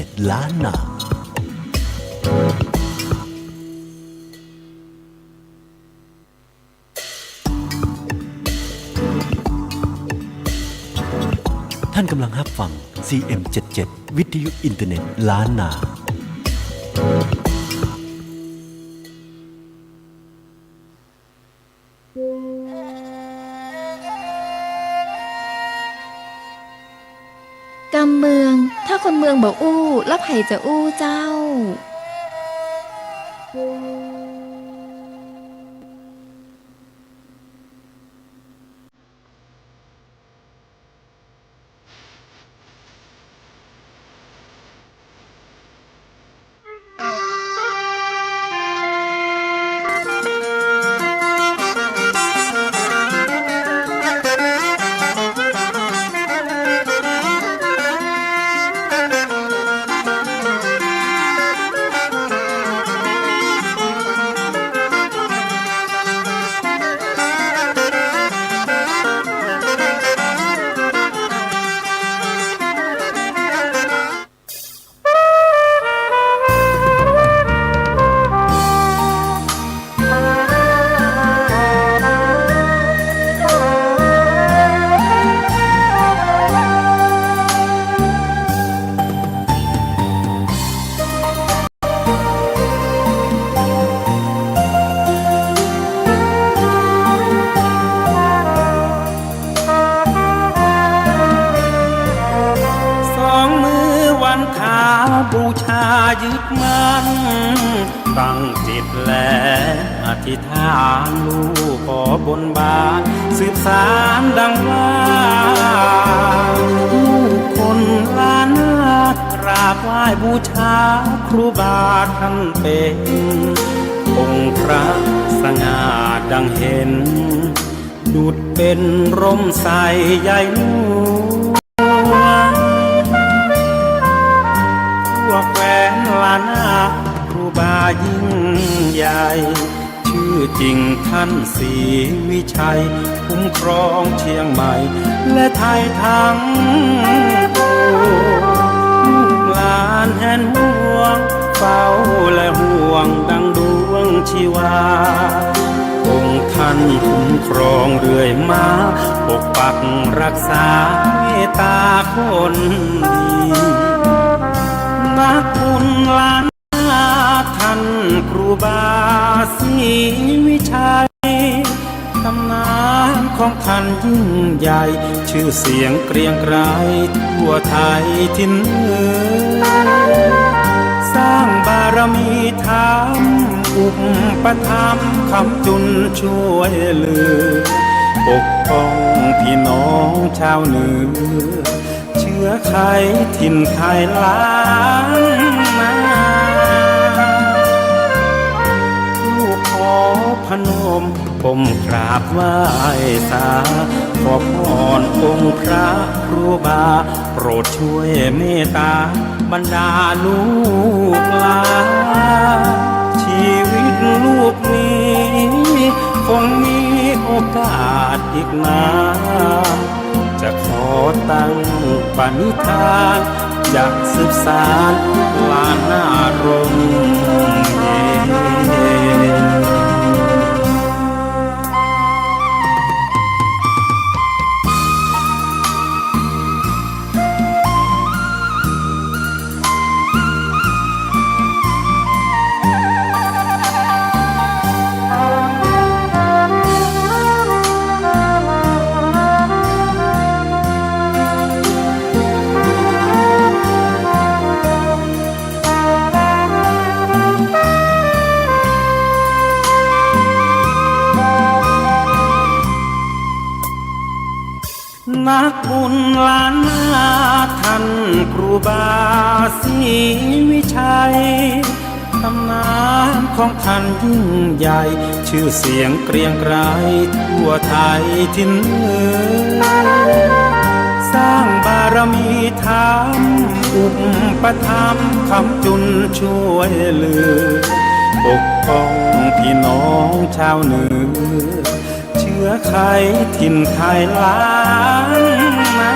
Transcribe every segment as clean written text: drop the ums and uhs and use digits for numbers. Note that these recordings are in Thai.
เน็ตล้านนาท่านกำลังรับฟัง CM77 วิทยุอินเทอร์เน็ตล้านนากำเมืองถ้าคนเมืองบอกอู้แล้วไผ่จะอู้เจ้าบูชายึดมั่นตั้งจิตและอธิษฐานลูกขอบนบานสืบสารดังว่าลูกคนล้านนากราบไหว้บูชาครูบาท่านเป็นองค์พระสง่าดังเห็นดุจเป็นร่มใสใหญ่หลวงแคว้นลานาครูบายิ่งใหญ่ชื่อจริงท่านศรีวิชัยคุ้มครองเชียงใหม่และไทยทั้งปวงลูกหลานแห่นห่วงเฝ้าและห่วงดังดวงชีวาองค์ท่านคุ้มครองเรื่อยมาปกปักรักษาเมตตาคนดีนักบุญล้านนาท่านครูบาศรีวิชัยตำนานของท่านยิ่งใหญ่ชื่อเสียงเกรียงไกรทั่วไทยทินเหนือสร้างบารมีธรรมอุปถัมภ์คำจุนช่วยเหลือปกป้องพี่น้องชาวเหนือเชื้อไขถิ่นไทยล้านนาลูกขอพนมก้มกราบไหว้สาขอพรองค์พระครูบาโปรดช่วยเมตตาบรรดาลูกหลานชีวิตลูกนี้คงมีโอกาสอีกนานจะขอตั้งปณิธานอยากสืบสานลานนารมเย็นนักบุญล้านนาท่านครูบาศรีวิชัยตำนานของท่านยิ่งใหญ่ชื่อเสียงเกรียงไกรทั่วไทยทินเหนือสร้างบารมีธรรมอุปถัมภ์คำจุนช่วยเหลือปกป้องพี่น้องชาวเหนือเชื้อไขถิ่นไทยล้านนา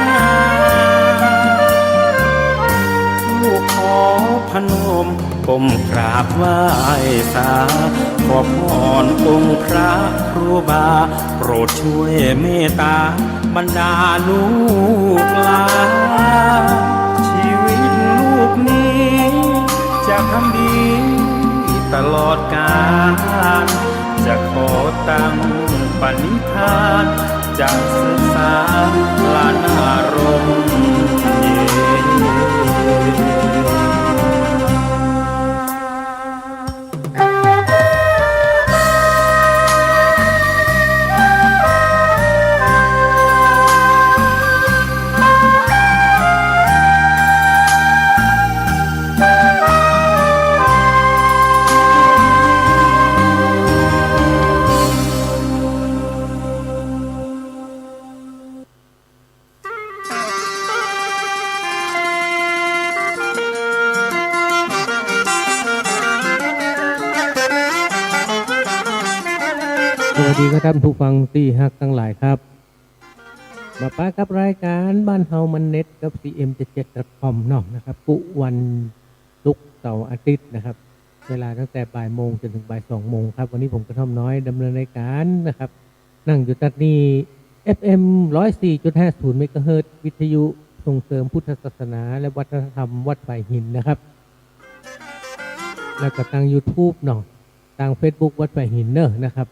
ลูกขอ นมก้มกราบไหว้สาขอพรองค์พระครูบาโปรดช่วยเมตตาบรรดาลูกหลานชีวิตลูกนี้จะทำดีตลอดกาลจะขอตั้งปณิธานจะศึกษาลานอารมณ์เย็สวัสดีครับท่านผู้ฟังที่ฮักทั้งหลายครับมาป้ากับรายการบ้านเฮามันเน็ตกับ cm77.com เนาะนะครับทุกวันศุกร์เสาร์อาทิตย์นะครับเวลาตั้งแต่บ่ายโมงจนถึงบ่าย2โมงครับวันนี้ผมกระท่อมน้อยดำเนินรายการนะครับนั่งอยู่ตัดนี้ FM 104.50 เมกะเฮิรตซ์วิทยุส่งเสริมพุทธศาสนาและวัฒนธรรมวัดฝ่ายหินนะครับแล้วก็ทาง YouTube เนาะทาง Facebook วัดฝ่ายหินเนอะนะครับ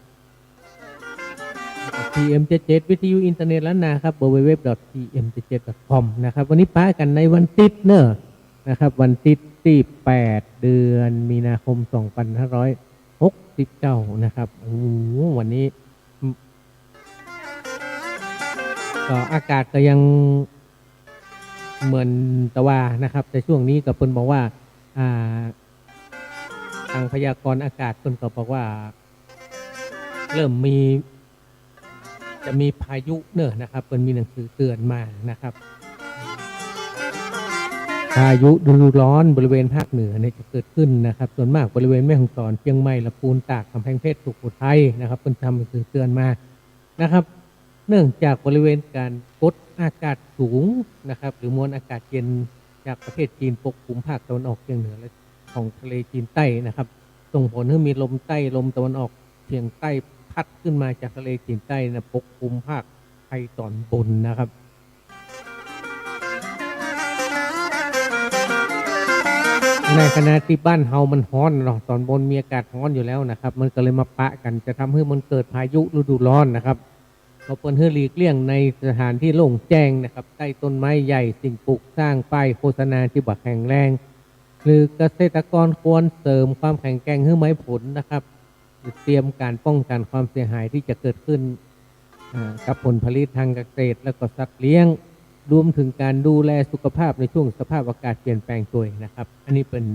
cm77 วิทยุอินเทอร์เน็ตล้านนาครับ www.cm77.com นะครับวันนี้ป้ากันในวันติดเนอะนะครับวันติดที่8เดือนมีนาคม2569นะครับโอ้วันนี้ก็อากาศก็ยังเหมือนตะวานะครับแต่ช่วงนี้กับเพิ่นบอกว่าทางพยากรณ์อากาศเพิ่นก็บอกว่าเริ่มจะมีพายุเนอะนะครับมันมีหนังสือเตือนมานะครับพายุฤดูร้อนบริเวณภาคเหนือเนี่ยจะเกิดขึ้นนะครับส่วนมากบริเวณแม่ฮ่องสอนเชียงใหม่ลำพูนตากกำแพงเพชรสุโขทัยนะครับเป็นทำหนังสือเตือนมานะครับเนื่องจากบริเวณการกดอากาศสูงนะครับหรือมวลอากาศเย็นจากประเทศจีนปกคลุมภาคตะวันออกเฉียงเหนือและของทะเลจีนใต้นะครับส่งผลให้มีลมใต้ลมตะวันออกเฉียงใต้พัดขึ้นมาจากทะเลจีนใต้นะปกคลุมภาคไทยตอนบนนะครับในขณะที่บ้านเฮามันร้อนเนาะตอนบนมีอากาศร้อนอยู่แล้วนะครับมันก็เลยมาปะกันจะทำให้มันเกิดพายุฤดูร้อนนะครับเราควรหลีกเลี่ยงในสถานที่โล่งแจ้งนะครับใต้ต้นไม้ใหญ่สิ่งปลูกสร้างป้ายโฆษณาที่บักแข็งแรงหรือเกษตรกรควรเสริมความแข็งแกร่งให้ไม้ผลนะครับเตรียมการป้องกันความเสียหายที่จะเกิดขึ้นกับผลผลิตทางเกษตรและก็สัตว์เลี้ยงรวมถึงการดูแลสุขภาพในช่วงสภาพอากาศเปลี่ยนแปลงตัวนะครับอันนี้เป็น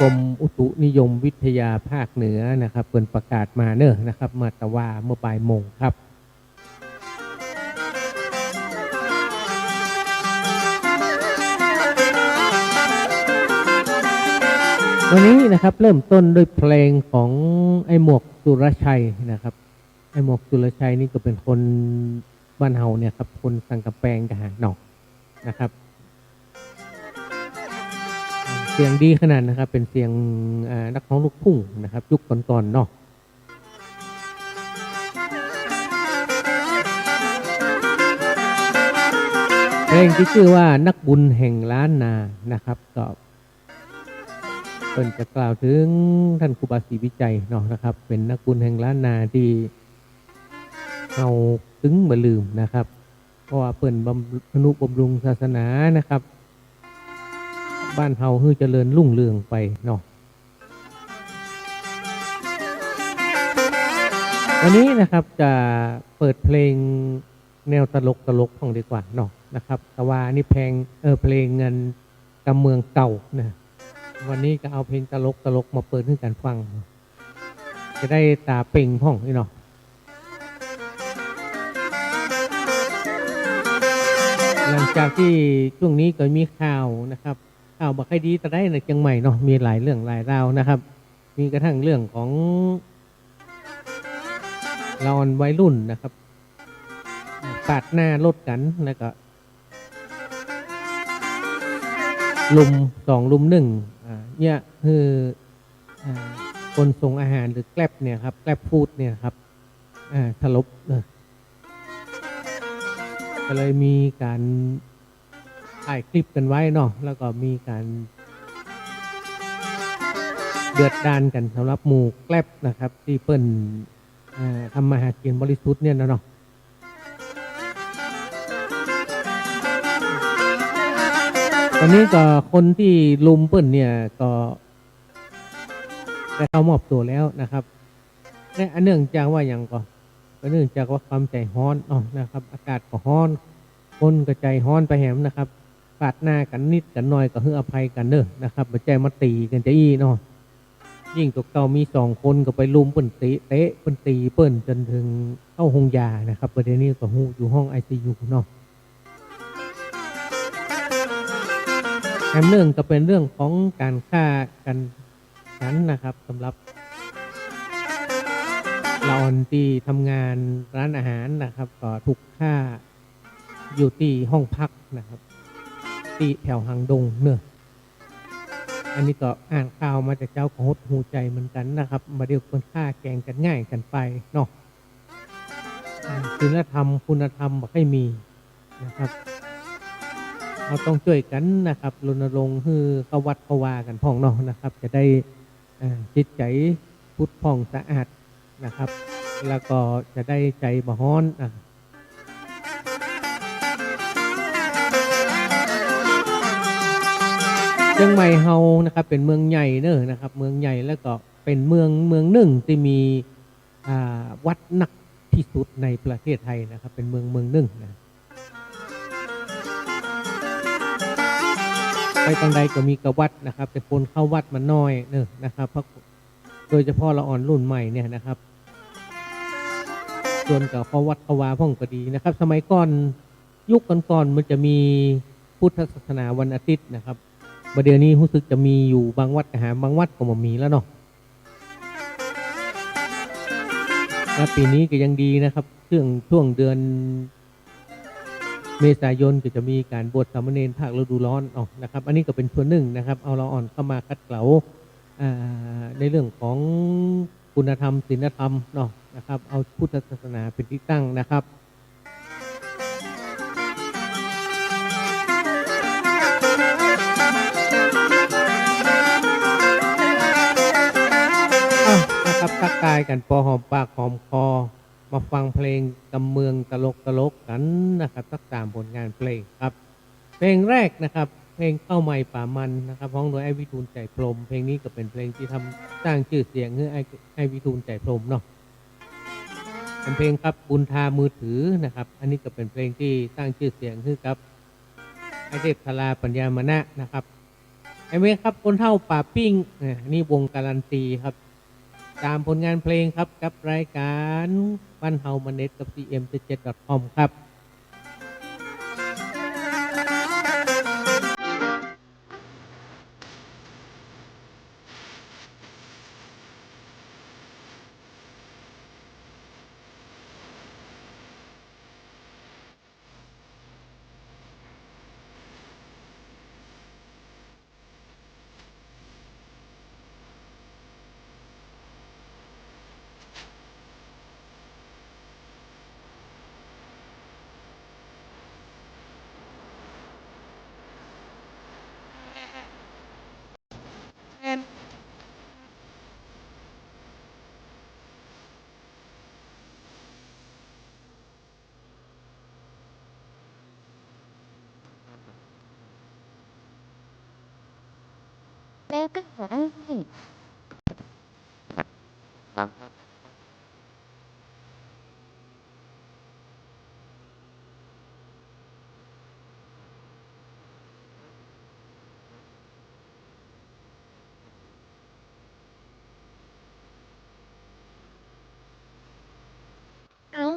กรมอุตุนิยมวิทยาภาคเหนือนะครับเป็นประกาศมาเนอะนะครับมาตะว่าเมื่อบ่ายโมงครับวันนี้นะครับเริ่มต้นด้วยเพลงของไอ้หมวกสุรชัยนะครับไอ้หมวกสุรชัยนี่ก็เป็นคนบ้านเฮาเนี่ยครับคนสังกะแปงกะหาหนอกนะครับเสียงดีขนาดนะครับเป็นเสียงนักร้องลูกทุ่งนะครับยุคก่อนๆเนาะเพลงที่ชื่อว่านักบุญแห่งล้านนานะครับก็เพิ่นจะกล่าวถึงท่านครูบาศรีวิจัยเนาะนะครับเป็นนักบุญแห่งล้านนาที่เราถึงบ่ลืมนะครับเพราะว่าเพิ่นบำรุงศาสนานะครับบ้านเฮาฮือเจริญรุ่งเรืองไปเนาะวันนี้นะครับจะเปิดเพลงแนวตลกของดีกว่าเนาะนะครับแต่ว่านี่เพลงเงินกำเมืองเก่านะวันนี้ก็เอาเพลงตลกมาเปิดให้กันฟังจะได้ตาเป่งพ่องนี่เนาะหลังจากที่ช่วงนี้ก็มีข่าวนะครับข่าวบ่ค่อยดีแต่ได้ในเชียงใหม่เนาะมีหลายเรื่องหลายราวนะครับมีกระทั่งเรื่องของเราวัยรุ่นนะครับปาดหน้ารถกันแล้วก็ ลุมสองลุมหนึ่งเนี่ยคืออ่าคนส่งอาหารหรือแกล็บเนี่ยครับแกล็บฟู้ดเนี่ยครับสลบก็เลยมีการถ่ายคลิปกันไว้เนาะแล้วก็มีการเดือดดานกันสำหรับหมู่แกล็บนะครับที่เปิ้นทำมาหากินบริสุทธิ์เนี่ยนะเนาะตอนนี้ก็คนที่ลุมเปิ้นเนี่ยก็ได้เข้ามอบตัวแล้วนะครับและอันเนื่องจากว่าอย่างก็เนื่องจากว่าความใจฮ้อนเนาะนะครับอากาศก็ฮ้อนคนก็ใจฮ้อนไปแหมนะครับปาดหน้ากันนิดกันหน่อยก็ให้อภัยกันเด้อนะครับบ่ใจมาตีกันจะอี้เนาะยิ่งตัวเก่ามี2คนก็ไปลุมเปิ้นเตะเปิ้นตีเปิ้นจนถึงเข้าโรงยานะครับประเด็นนี้ก็ฮู้อยู่ห้อง ICU เนาะแถมเรื่องก็เป็นเรื่องของการฆ่ากันนั้นนะครับสำหรับเราที่ทำงานร้านอาหารนะครับก็ถูกฆ่าอยู่ที่ห้องพักนะครับที่แถวหางดงเนอะอันนี้ก็อ่านข่าวมาจากเจ้าของหดหูใจเหมือนกันนะครับมาเดียวคนฆ่าแกงกันง่ายกันไปเนาะศีลธรรมคุณธรรมบอกให้มีนะครับเราต้องช่วยกันนะครับรณรงค์ให้เขาวัดเขาวากันพ่องเนาะนะครับจะได้จิตใจพุทธพ่องสะอาดนะครับแล้วก็จะได้ใจบ่ฮ้อนเชียงใหม่เฮานะครับเป็นเมืองใหญ่เนอะนะครับเมืองใหญ่แล้วก็เป็นเมืองหนึ่งที่มีวัดหนักที่สุดในประเทศไทยนะครับเป็นเมืองหนึ่งนะไปทางใดก็มีกระวัดนะครับแต่คนเข้าวัดมันน้อยเนอะนะครับเพราะโดยเฉพาะเราอ่อนรุ่นใหม่เนี่ยนะครับส่วนกับเขาวัดเขาวาพ่องก็ดีนะครับสมัยก่อนยุคก่อนมันจะมีพุทธศาสนาวันอาทิตย์นะครับประเดี๋ยวนี้รู้สึกจะมีอยู่บางวัดก็หาบางวัดก็บ่มีแล้วเนาะและปีนี้ก็ยังดีนะครับช่วงเดือนเมษายนก็จะมีการบวชสามเณรภาคฤดูร้อนนะครับอันนี้ก็เป็นส่วนหนึ่งนะครับเอาเราอ่อนเข้ามาคัดเกลาในเรื่องของคุณธรรมศีลธรรมเนาะนะครับเอาพุทธศาสนาเป็นที่ตั้งนะครับนะครับทักทายกันพอหอมปากหอมคอมาฟังเพลงกำเมืองตลกกันนะครับสัก3ผลงานเพลงครับเพลงแรกนะครับเพลงเข้าใหม่ป่ามันนะครับร้องโดยไอ้วิทูลใจพรหมเพลงนี้ก็เป็นเพลงที่ทำสร้างชื่อเสียงให้ไอ้วิทูลใจพรหมเนาะเป็นเพลงครับบุญทามือถือนะครับอันนี้ก็เป็นเพลงที่สร้างชื่อเสียงให้กับไอเทพธาราปัญญามนะนะครับไอเมฆครับคนเท่าป่าปิ้งนี่วงการันตีครับตามผลงานเพลงครับกับรายการบ้านเฮามันเน็ตกับ cm77.com ครับแล้วก็หาให้เอา เ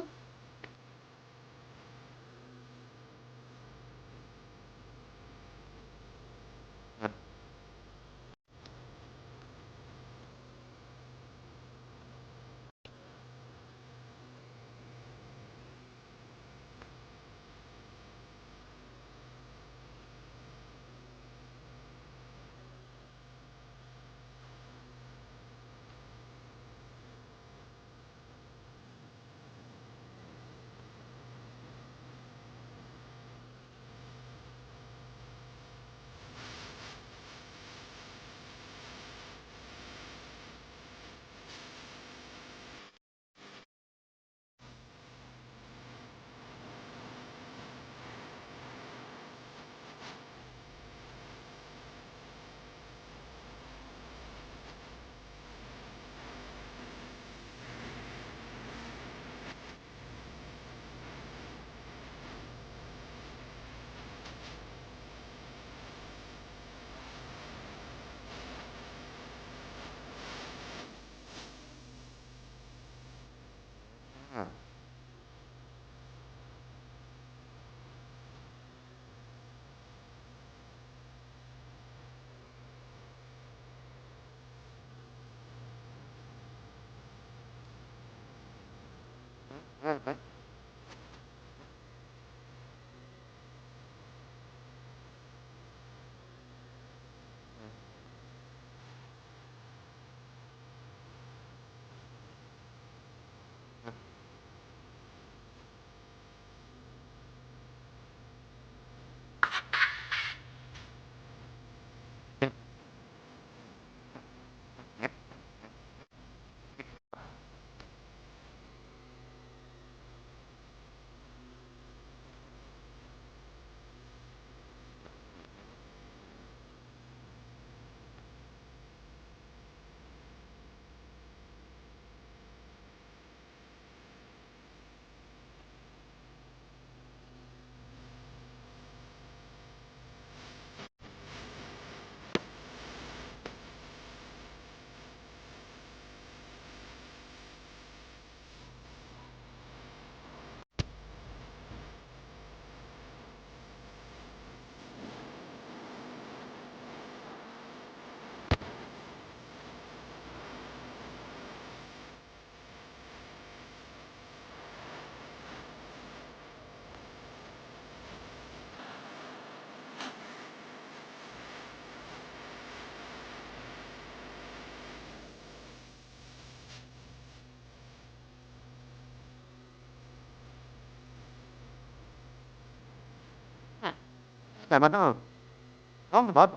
แต่มันต้องบอส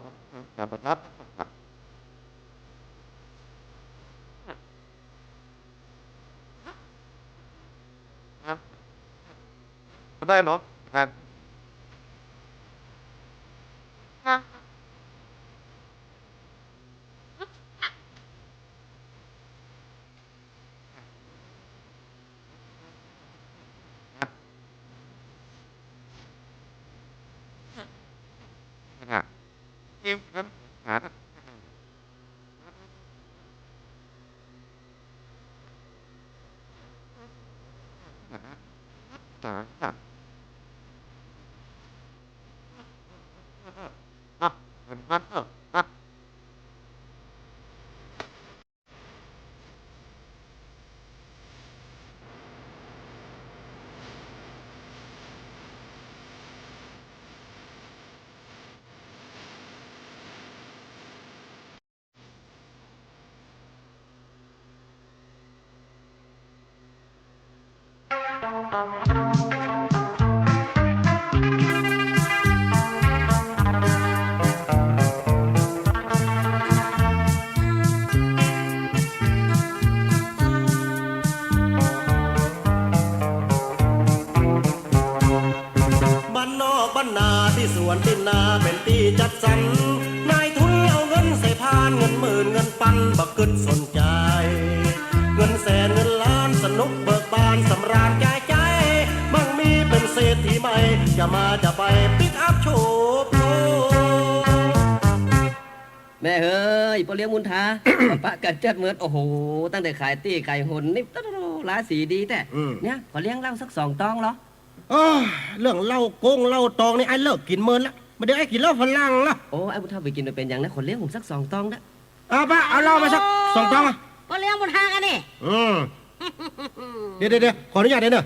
แต่มันได้เนาะแทนทีมกันหาเหมือนกันบ้านนอกบ้านนาที่สวนที่นาเป็นที่จัดสรรนายทุนเอาเงินใส่พานเงินหมื่นเงินปันบักกึดสนใจเงินแสนเงินล้านสนุกเบิกบานสำราญใจใจมั่งมีเป็นเศรษฐีใหม่จะมาจะไปปิกอัพโชว์โชว์ แม่เฮ้ยปอเลี้ยงมุนทา ปะกันจัดเหมือนโอ้โหตั้งแต่ขายตี้ไก่หนนี่ตั้งราศีดีแต่เนี่ยพอเลี้ยงเหล้าสัก2 ตองเหรอ เรื่องเหล้าโกงเหล้าตองนี่ไอ้เลิกกินเมินละไม่ได้ไอ้กินเหล้าฝรั่งละ โอ้ไอ้บุญทาไปกินเป็นอย่างนะคนเลี้ยงผมสัก2 ตองนะ เอาปะเอาเหล้ามาสัก2 ตองอ่ะ พอเลี้ยงบนทางกันนี่ เดี๋ยวขออนุญาตเด้อเนอะ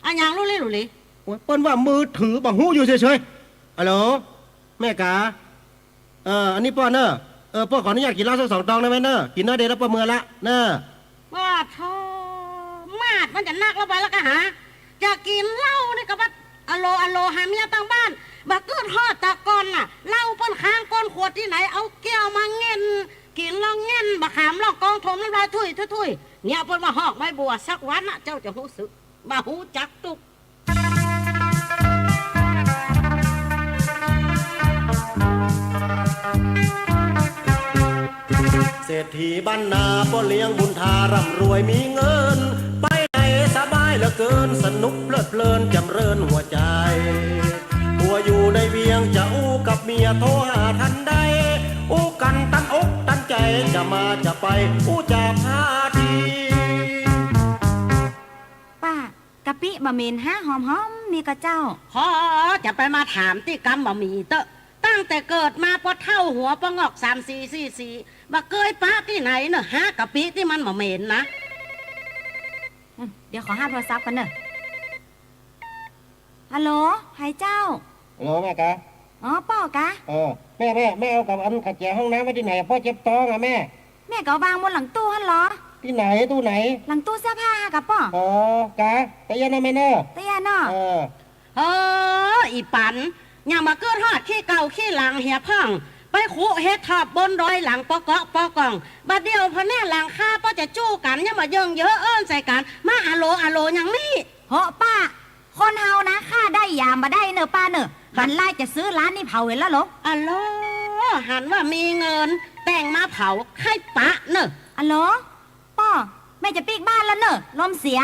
อันยังรู้เลยรู้เลย โอ้ยเปิ้นว่ามือถือบังหูอยู่เฉยๆฮัลโหลแม่กาอันนี้ป้อนเนอะป้อนขออนุญาตกินเหล้าสัก2 ตองได้ไหมเนอะกินน้อยเดียวแล้วป้อนเมือละเนอะ ว่าทอมาดมันจะนักแล้วไปแล้วก็หาจะกินเหล้านี่ก็บัดอโลหาเมียตั้งบ้านบักเกิดฮอดตะกอนน่ะเหล้าเปิ้นค้างก้นขวดที่ไหนเอาแก้วมาเงินกินแล้วเงินบักหามลอกกองถมน้ำลายถุยเนี่ยเปิ้นมาหอกไม้บัวสักวันน่ะเจ้าจะรู้สึกมาหูจักตุก เศรษฐีบ้านนาพ่อเลี้ยงบุญทาร่ำรวยมีเงินไปไหนสบายเหลือเกินสนุกเพลิดเพลินจำเริญหัวใจตัวอยู่ในเวียงจะอู้กับเมียโทรหาทันใดอู้กันตันอกตันใจจะมาจะไปอู้จะพาที ป้ากะปิบะเมนห้าหอมๆนี่ก็เจ้า พอจะไปมาถามที่กำบ่มีเตอะตั้งแต่เกิดมาพอเท่าหัวปะงอก3 4 4 4บ่เคยป้าที่ไหนเนอะหากะปิที่มันบ่เหม็นนะ เดี๋ยวขอห้าโทรศัพท์กันเนอะฮัลโหลใครเจ้า ฮัลโหลแม่กะ อ๋อป้อกะ แม่เอากับอันขัดแจห้องน้ำไว้ที่ไหนพ่อเจ็บท้องอะแม่ แม่ก็วางบนหลังตู้ฮันเหรอ ที่ไหนตู้ไหน หลังตู้เสื้อผ้ากับป้อ อ๋อกะแต่ยันนะแม่เนอะ เตี้ยเนาะ อีปันอย่ามาเกิดฮอดขี้เก่าขี้หลังเหียพังไปขู่เฮ็ดทอบบนดอยหลังปอเกาะปอกองบัดเดียวพะแน่หลังข้าป้อจะจู้กันอย่ามาเยิงเยอะเอิ้นใส่กันมาอะโลอย่างนี้ โหป้า คนเฮานะค่าได้ยามมาได้เนอะป้าเนอะหันไล่จะซื้อร้านนี่เผาเห็นแล้วเหรอ อะโลหันว่ามีเงิน แต่งมาเผาให้ปะเนอะ อัลโหลป้อแม่จะปีกบ้านแล้วเนอะลมเสีย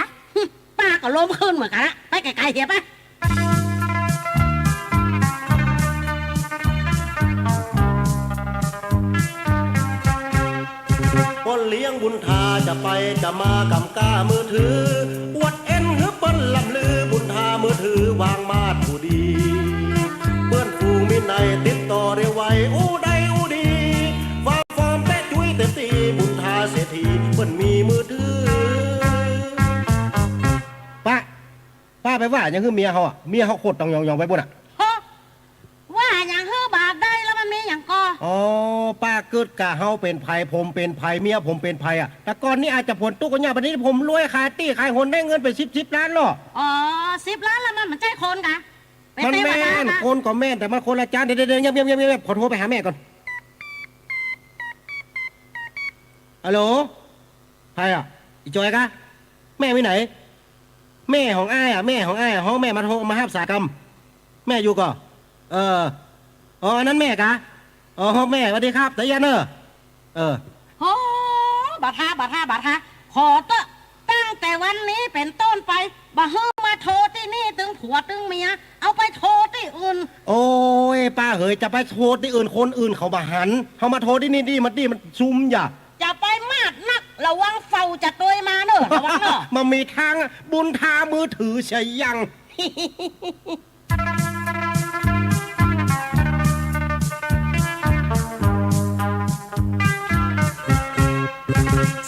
ป้าก็ล้มขึ้นเหมือนกันละไปไกลๆเถียไป คนเลี้ยงบุญทาจะไปจะมากำก้ามือถืออวดเอ็นหรือเปิ้นลำลือบุญทามือถือวางมาดผู้ดีเพื่อนฟูงมิในติดต่อเร็วไวอู้ใดอู้ดีฟ้าฟอมแปะจุ้ยเต็มตีบุญทาเศรษฐีเปิ้นมีมือถือป้าไปว่ายังคือเมียเขาอ่ะเมียเขาโคตรต้องยองไปบุญอ่ะ ว่าอย่างฮือบาทได้แล้วมันมีอย่างก็ อ๋อป้าเกิดกะเฮาเป็นไผ่ผมเป็นไผ่เมียผมเป็นไผ่อ่ะแต่ก่อนนี้อาจจะผลตุกกันยาบัดนี้ผมรวยขายตี้ขายหนได้เงินไป10 ล้านหรอ อ๋อ10 ล้านแล้วมันใจคนกะ มันแม่นคนก็แม่นแต่มันคนละจานเดี๋ยวเงียบขอโทรไปหาแม่ก่อนฮัลโหลใครอ่ะอีจอยกะแม่ไปไหนแม่ของอ้ายอ่ะแม่ของอ้ายห้องแม่มาโทรมาห้ามสากรรมแม่อยู่ก่ออ๋อนั้นแม่กะอ๋อแม่สวัสดีครับแต่ยันโอ้บาทาขอเตอะตั้งแต่วันนี้เป็นต้นไปบ่ฮือมาโทรที่นี่ตึงผัวตึงเมียเอาไปโทรที่อื่นโอ้ยป้าเฮ้ยจะไปโทรที่อื่นคนอื่นเขามาหันเขามาโทรที่นี่มันซุ่มอย่าจะไปมากนักระวังเฝ้าจะตัวมาเนอะระวังเนอะ มันมีทางบุญทามือถือใช่ยัง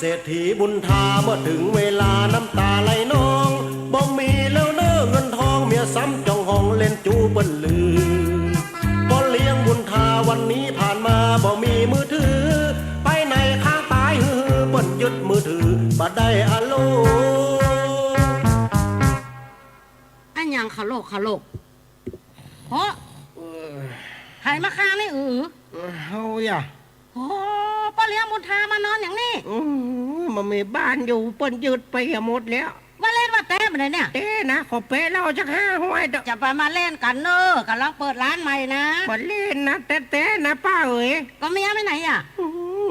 เศรษฐีบุญทาเมื่อถึงเวลาน้ำตาไหลนองบ่มีแล้วเน้อเงินทองเมียซ้ำจ้องห้องเล่นจูเปิ้นลือบ่เลี้ยงบุญทาวันนี้ผ่านมาบ่มีมือถือไปไหนข้างตายฮือเปิ้นยึดมือถือบ่ได้อะโลอันยังขะโลกเพราะใครมาค้างนี่เฮาอย่าโอ้ป้าเลี้ยงบุญทามานอนอย่างนี้มันมีบ้านอยู่เปิ้นยึดไปหมดแล้วว่าเล่นว่าแต้มอะไรเนี่ยเต้นะขอเป๊ะเราจะ5 ห้อยจะไปมาเล่นกันเนอะกำลังเปิดร้านใหม่นะมาเล่นนะเต้นะป้าเอ๋ยก็เมียไปไหนอ่ะ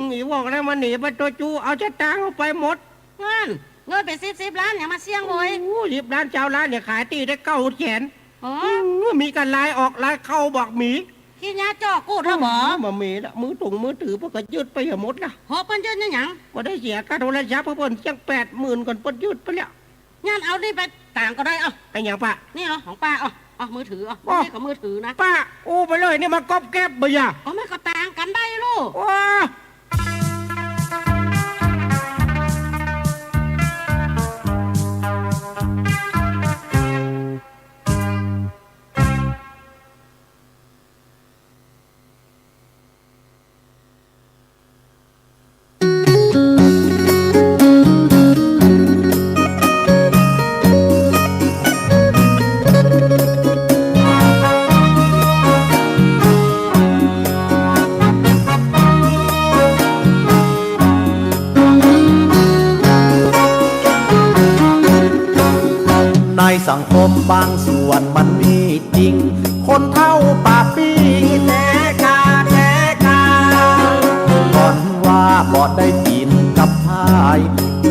หนีบอกแล้วมันหนีไปตัวจูเอาจะตังเอาไปหมดเงินไป10 ล้านอย่ามาเสี่ยงโวย10 ล้านเจ้าล้านเนี่ยขายตีได้9 แสนอ๋อมีกันลายออกลายเข้าบอกหมีขี้ยาจ่อกูดเหรอหมอมามีละมือถือพวกก็ยืดไปหมดละหอบปันยืดยังก็ได้เสียค่าโทรศัพท์เพิ่นยัง80,000ก่อนปันยืดไปแล้วงั้นเอานี่ไปต่างก็ได้ไอ้ยังป้านี่เหรอของป้ามือถือนี่ก็มือถือนะป้าโอ้ไปเลยนี่มาก๊อบแก๊บบ่ยะไม่ก็ต่างกันได้ลูกว้าสังคมบางส่วนมันมีจริงคนเท่าปากปีแท้กาก่อนว่าบ่ได้กินกับพาย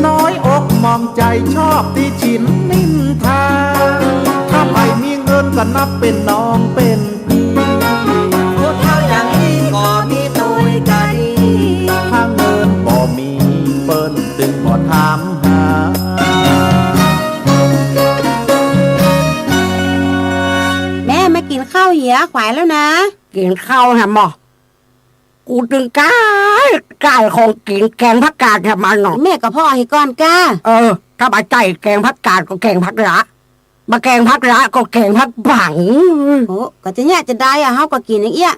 น้อยอกมองใจชอบตีฉินนินทาถ้าใครมีเงินก็นับเป็นน้องเป็นพี่คนเท่าอย่างนี้ก็มีตัวกันถ้าเงินบ่มีเปิ้นตึงบ่ถามหากินข้าวเหี่ยขวายแล้วนะกินข้าวหะหมอ กูถึงกายของกินแกงผักกาดทำมันเนาะแม่กับพ่อให้ก่อนก้าถ้าบาใจแกงผักกาดก็แกงผักระมาแกงผักระก็แกงผักบังโอ้ก็จะเนี่ยจะได้อะเฮาก็กินอย่างเงี้ย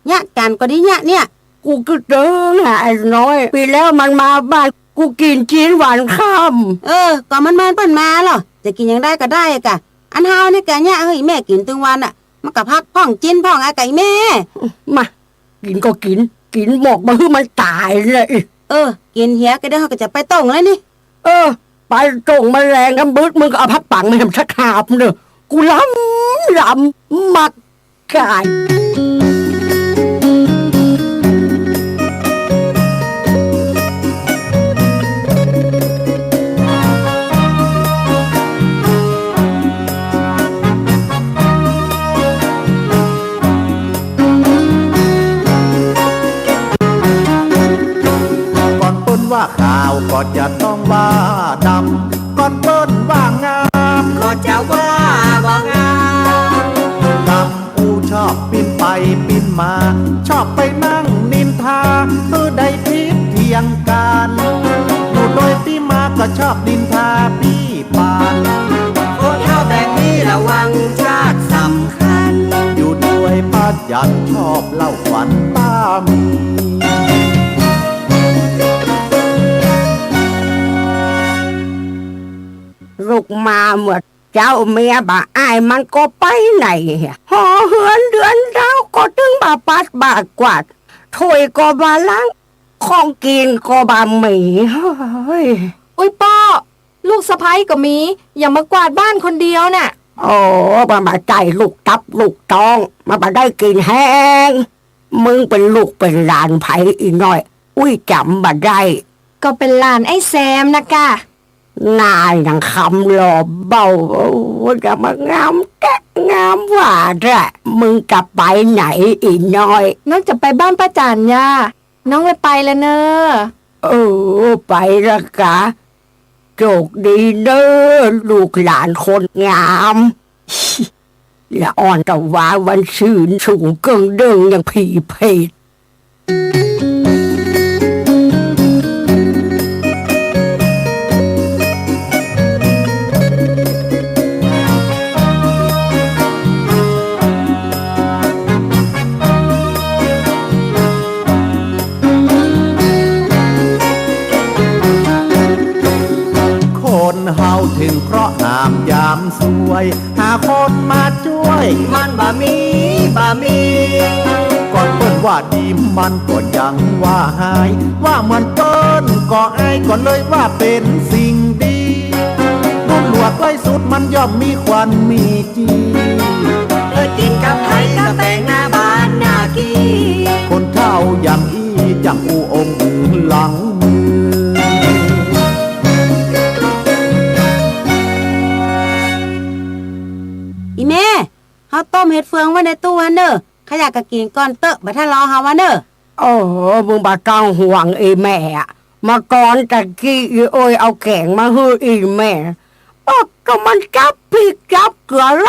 เนี่ยกันก็ดีเนี่ยกูก็เดินหาไอ้น้อยปีแล้วมันมาบ้านกูกินชิ้นหวานค่ำก็มันเปิ้นมาหรอจะกินยังได้ก็ได้กะอันเฮานี่กะเนี่ยเฮ้ยแม่กินตึงวันอ่ะมันก็พักพ่องจิ้นพ่องอาไก่แม่มากินก็กินหมกมาคือมันตายเลยกินเหี้ยก็เดี๋ยวเขาก็จะไปต้งเลยนี่ไปต้งแมลงกันบึดมึงก็เอาพักปังมาทำชักหาบเนอะกูล้ำมักกายว่าข่าวก็จะต้องว่าดำก่อนเปิ้นว่างามก็จะว่าบ่งามดำอูชอบปิ้นไปปิ้นมาชอบไปนั่งนินทาได้ทิศเทียงกันอยู่โดยที่มาก็ชอบนินทาพี่ปานโอ้เท่าแบบนี้ระวังชาติสำคัญอยู่ด้วยป้ายันชอบเล่าขวัญตามีลูกมาเมื่อเจ้าเมียบ่าอายมันก็ไปไหนหอเหือนเดือนเท้าก็ถึงบ่าปัดบ่ากวาดถ้วยก็บ่าล้างของกินก็บ่าหมีเฮ้ยอุ้ยป้อลูกสะใภ้ก็มีอย่ามากวาดบ้านคนเดียวน่ะโอ้มาใจลูกตับลูกตองมาได้กินแห้งมึงเป็นลูกเป็นหลานไผอีน้อยอุ้ยจำบ่ได้ก็เป็นหลานไอ้แซมนะกะนายนังคำหล่อเบาจะมางามแกะงามหวานแหละมึงจะไปไหนอีน้อยน้องจะไปบ้านป้าจันย่าน้องไปแล้วเนอะไปละกะโชคดีเด้อลูกหลานคนงามและอ่อนตะวาวันชื่นสูงเกิงเดิงอย่างผีเพศเฮาถึงเพราะหามยามสวยหาคนมาช่วยมันบ่มีก่อนเปิ้นว่าดีมันก็ยังว่าหายว่าเหมือนเปิ้นก็อายก็เลยว่าเป็นสิ่งดีรุ่นหลวกไล่สุดมันย่อมมีควันมีจีกินกับไผ่กับแตงหน้าบ้านหน้ากีคนเฒ่าอย่างอีจังอูองค์หลังมืออีแม่เฮาต้มเห็ดเฟืองไว้ในตู้ฮันเด้อขยะก็กินก่อนเตอะบ่ถ้ารอเฮาว่าเด้อโอ้มึงบ่ต้องห่วงอีแม่อะมาก่อนตะกี้อีโอ้ยเอาแกงมาให้อีแม่ก็มันจับพริกจับเกลือล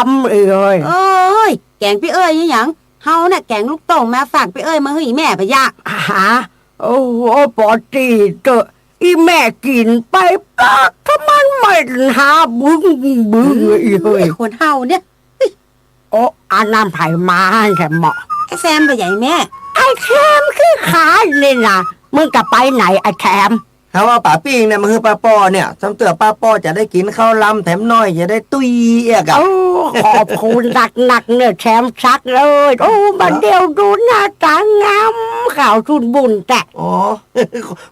ำอีเอ้ยแกงพี่เอ้ยหยังเฮาน่ะแกงลูกโป่งมาฝากพี่เอ้ยมาให้อีแม่ปะยะโอ้ปอตีเตอะอีแม่กินไปปากถ้ามันไม่หาบึ้งอีเฮ้ยคนเฮาเนี่ยอันน้ำไผ่มาแค่เหมาะไอ้แซมไปใหญ่แม่ไอ้แซมคือขาเลยนะมึงจะไปไหนไอ้แซม ถ้าว่าป่าปิ้งเนี่ยมันคือป้าป้อเนี่ยสำเตือป้าป้อจะได้กินข้าวลำแถมน้อยจะได้ตุยเอกอะขอบคุณหนักเนี่ยแชมป์ชักเลยบัดเดียวดูหน้าตางามข่าวทุนบุญแต่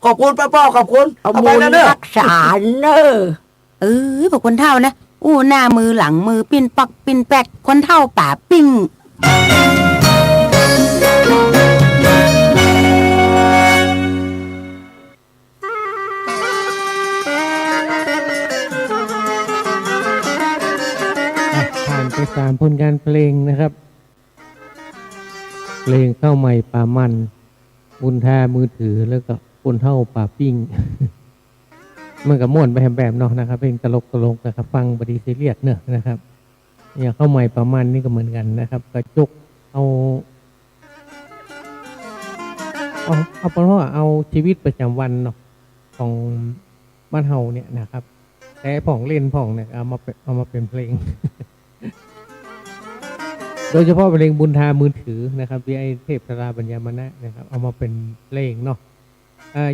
ขอบคุณป้าป้อขอบคุณเอาบุญรักษาเนอะพวกคนเท่านะหน้ามือหลังมือปิ้นปักปิ้นแปกคนเท่าป่าปิ้งผ่านไป3 ผลงานเพลงนะครับเพลงข้าวใหม่ป่ามันบุญแท้มือถือแล้วก็คนเท่าป่าปิ้ง มันก็ม่วนไปแบบเนาะนะครับเพลงตลกนะครับฟังบดีซีเรียสเนอะนะครับอย่างข้าวใหม่ป่ามันนี่ก็เหมือนกันนะครับกระจุกเอา เอาเป็นว่าเอาชีวิตประจำวันเนาะของบ้านเฮาเนี่ยนะครับแต่ผ่องเล่นผ่องเนี่ยเอามาเป็นเพลง โดยเฉพาะเพลงบุญทามือถือนะครับที่ไอเทพธราปัญญามนะนะครับเอามาเป็นเพลงเนาะ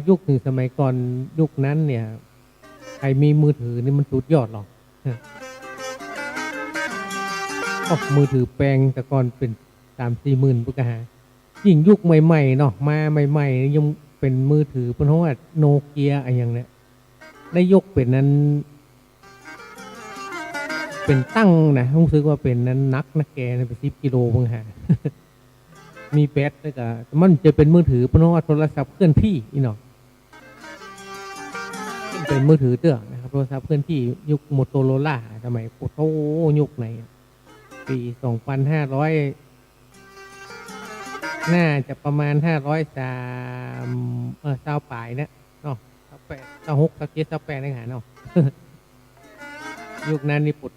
ยุคหนึ่งสมัยก่อนยุคนั้นเนี่ยใครมีมือถือนี่มันสุดยอดหรอกมือถือแปลงแต่ก่อนเป็น3-4 หมื่นปุกหายิ่งยุคใหม่ๆเนาะมาใหม่ๆยังเป็นมือถือเพราะว่าโนเกียอะไรอย่างเนี้ยได้ยกเป็นนั้นเป็นตั้งนะรู้สึกว่าเป็นนั้นนักแกไป10 กิโลเพิ่งหา มีแบตแล้วก็มันจะเป็นมือถือเพราะว่าโทรศัพท์เคลื่อนที่อีเนาะเป็นมือถือเตื้อนะครับโทรศัพท์เคลื่อนที่ยุคโมโตโรล่าสมัยโอ้โหยุคไหนปี2500น่าจะประมาณ503ปลายนะเนาะ28 26 27 28นะฮะเนาะ ยุคนั้นนี่ปุด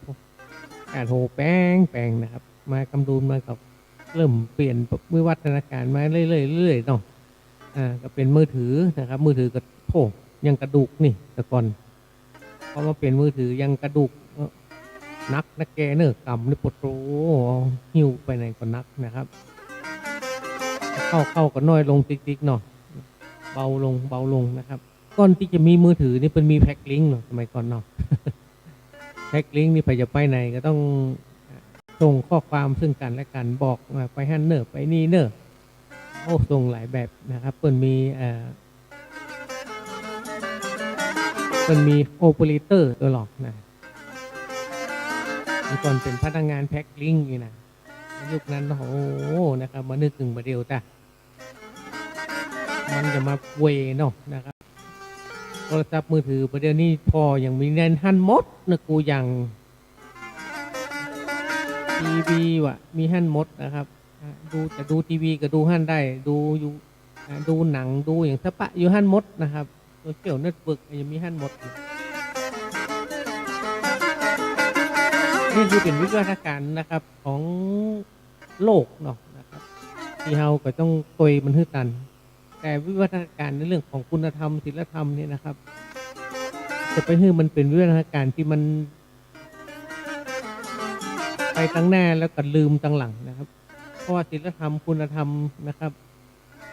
โหแป้งนะครับมากำดูมากับเริ่มเปลี่ยนวิวัฒนาการมาเรื่อยๆเนาะก็เป็นมือถือนะครับมือถือก็โถยังกระดูกนี่แต่ก่อนพอมาเป็นมือถือยังกระดูกนักแกเนอะกำนี่ปวดโตหิ้วไปไหนก็นักนะครับเข้าก็น้อยลงติ๊กๆเนาะเบาลงนะครับก่อนที่จะมีมือถือนี่เป็นมีแพ็คลิงก์เนาะสมัยก่อนเนาะ แพ็คลิงก์นี่ไปจะไปไหนก็ต้องส่งข้อความซึ่งกันและกันบอกไปฮันเนอร์ไปนี่เนอร์โอ้ส่งหลายแบบนะครับเปิ้นมีโอเปอเรเตอร์ตัวหลอกนะเมื่อก่อนเป็นพนักงานแพ็คลิงก์นี่นะยุคนั้นโอ้นะครับมานึกถึงมาเดียวจ้ะมันจะมาเวเนาะนะครับโทรศัพท์มือถือประเดี๋ยวนี้พออย่างมีแนนฮันมดนะกูอย่างทีวีว่ะมีฮันมดนะครับดูทีวีก็ดูฮันได้ดูหนังดูอย่างสปะอยู่ฮันมดนะครับโซเชียลเน็ตเวิร์กยังมีฮันมดนี่คือเป็นวิวัฒนาการนะครับของโลกเนาะนะครับที่เราก็ต้องตัวมันฮื้อตันแต่วิวัฒนาการในเรื่องของคุณธรรมศีลธรรมเนี่ยนะครับจะไปให้มันเป็นวิวัฒนาการที่มันไปตั้งหน้าแล้วก็ลืมตั้งหลังนะครับเพราะว่าศีลธรรมคุณธรรมนะครับ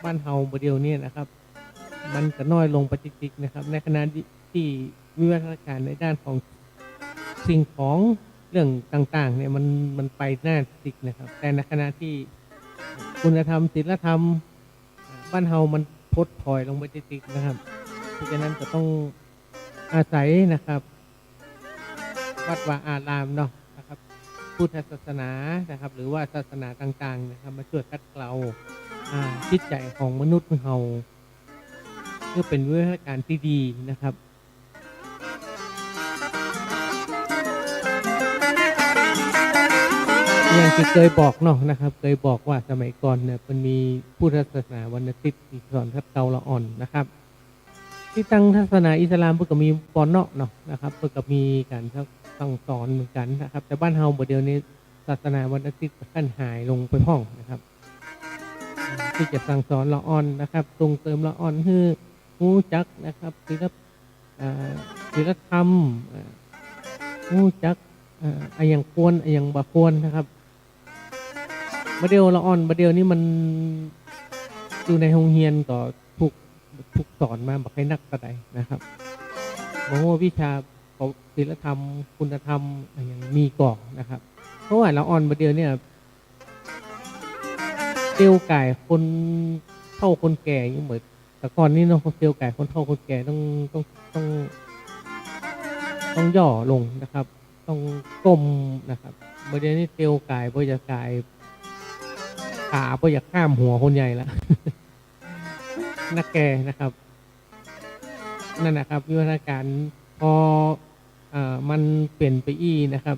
บ้านเฮาเดียวเนี่ยนะครับมันก็น้อยลงไปจิกๆนะครับในขณะที่วิวัฒนาการในด้านของสิ่งของเรื่องต่างๆเนี่ยมันไปหน้าจิกนะครับแต่ในขณะที่คุณธรรมศีลธรรมบ้านเฮามันทดถอยลงไปจิกๆนะครับเพราะฉะนั้นจะต้องอาศัยนะครับวัดวาอารามเนาะนะครับพุทธศาสนานะครับหรือว่าศาสนาต่างๆนะครับมาช่วยคัดเกลาจิตใจของมนุษย์เฮาเพื่อเป็นวิวัฒนาการที่ดีนะครับอย่างที่เคยบอกเนาะนะครับเคยบอกว่าสมัยก่อนเนี่ยมันมีพุทธศาสนาวันอาทิตย์ที่สอนคัดเกลาละอ่อนนะครับที่ตั้งศาสนาอิสลามเพื่อก็มีปอนเนาะนะครับเพื่อก็มีการสั่งสอนเหมือนกันนะครับแต่บ้านเฮาบ่เดียวนี้ศาสนาวันอาทิตย์ขั้นหายลงไปห้องนะครับที่จะสั่งสอนละอ่อนนะครับส่งเสริมละอ่อนให้รู้จักนะครับศีลธรรมรู้จักอย่างควรอย่างบ่ควรนะครับบ่เดียวละอ่อนบ่เดียวนี้มันอยู่ในโรงเรียนต่อถูกสอนมาบอกให้นักกระไดนะครับมองว่าวิชาศีลธรรมคุณธรรมอย่างมีก่อนะครับเพราะว่าละอ่อนบ่เดียวเนี่ยเตียวไก่คนเท่าคนแก่อย่างเหมือนแต่ก่อนนี้เนาะเตียวไก่คนเท่าคนแก่ต้องย่อลงนะครับต้องก้มนะครับบ่เดียวนี้เตียวไก่บ่อยากไก่ขาบ่อยากข้ามหัวคนใหญ่ละ นักแก่นะครับนั่นนะครับวิวัฒนาการพอมันเปลี่ยนไปนะครับ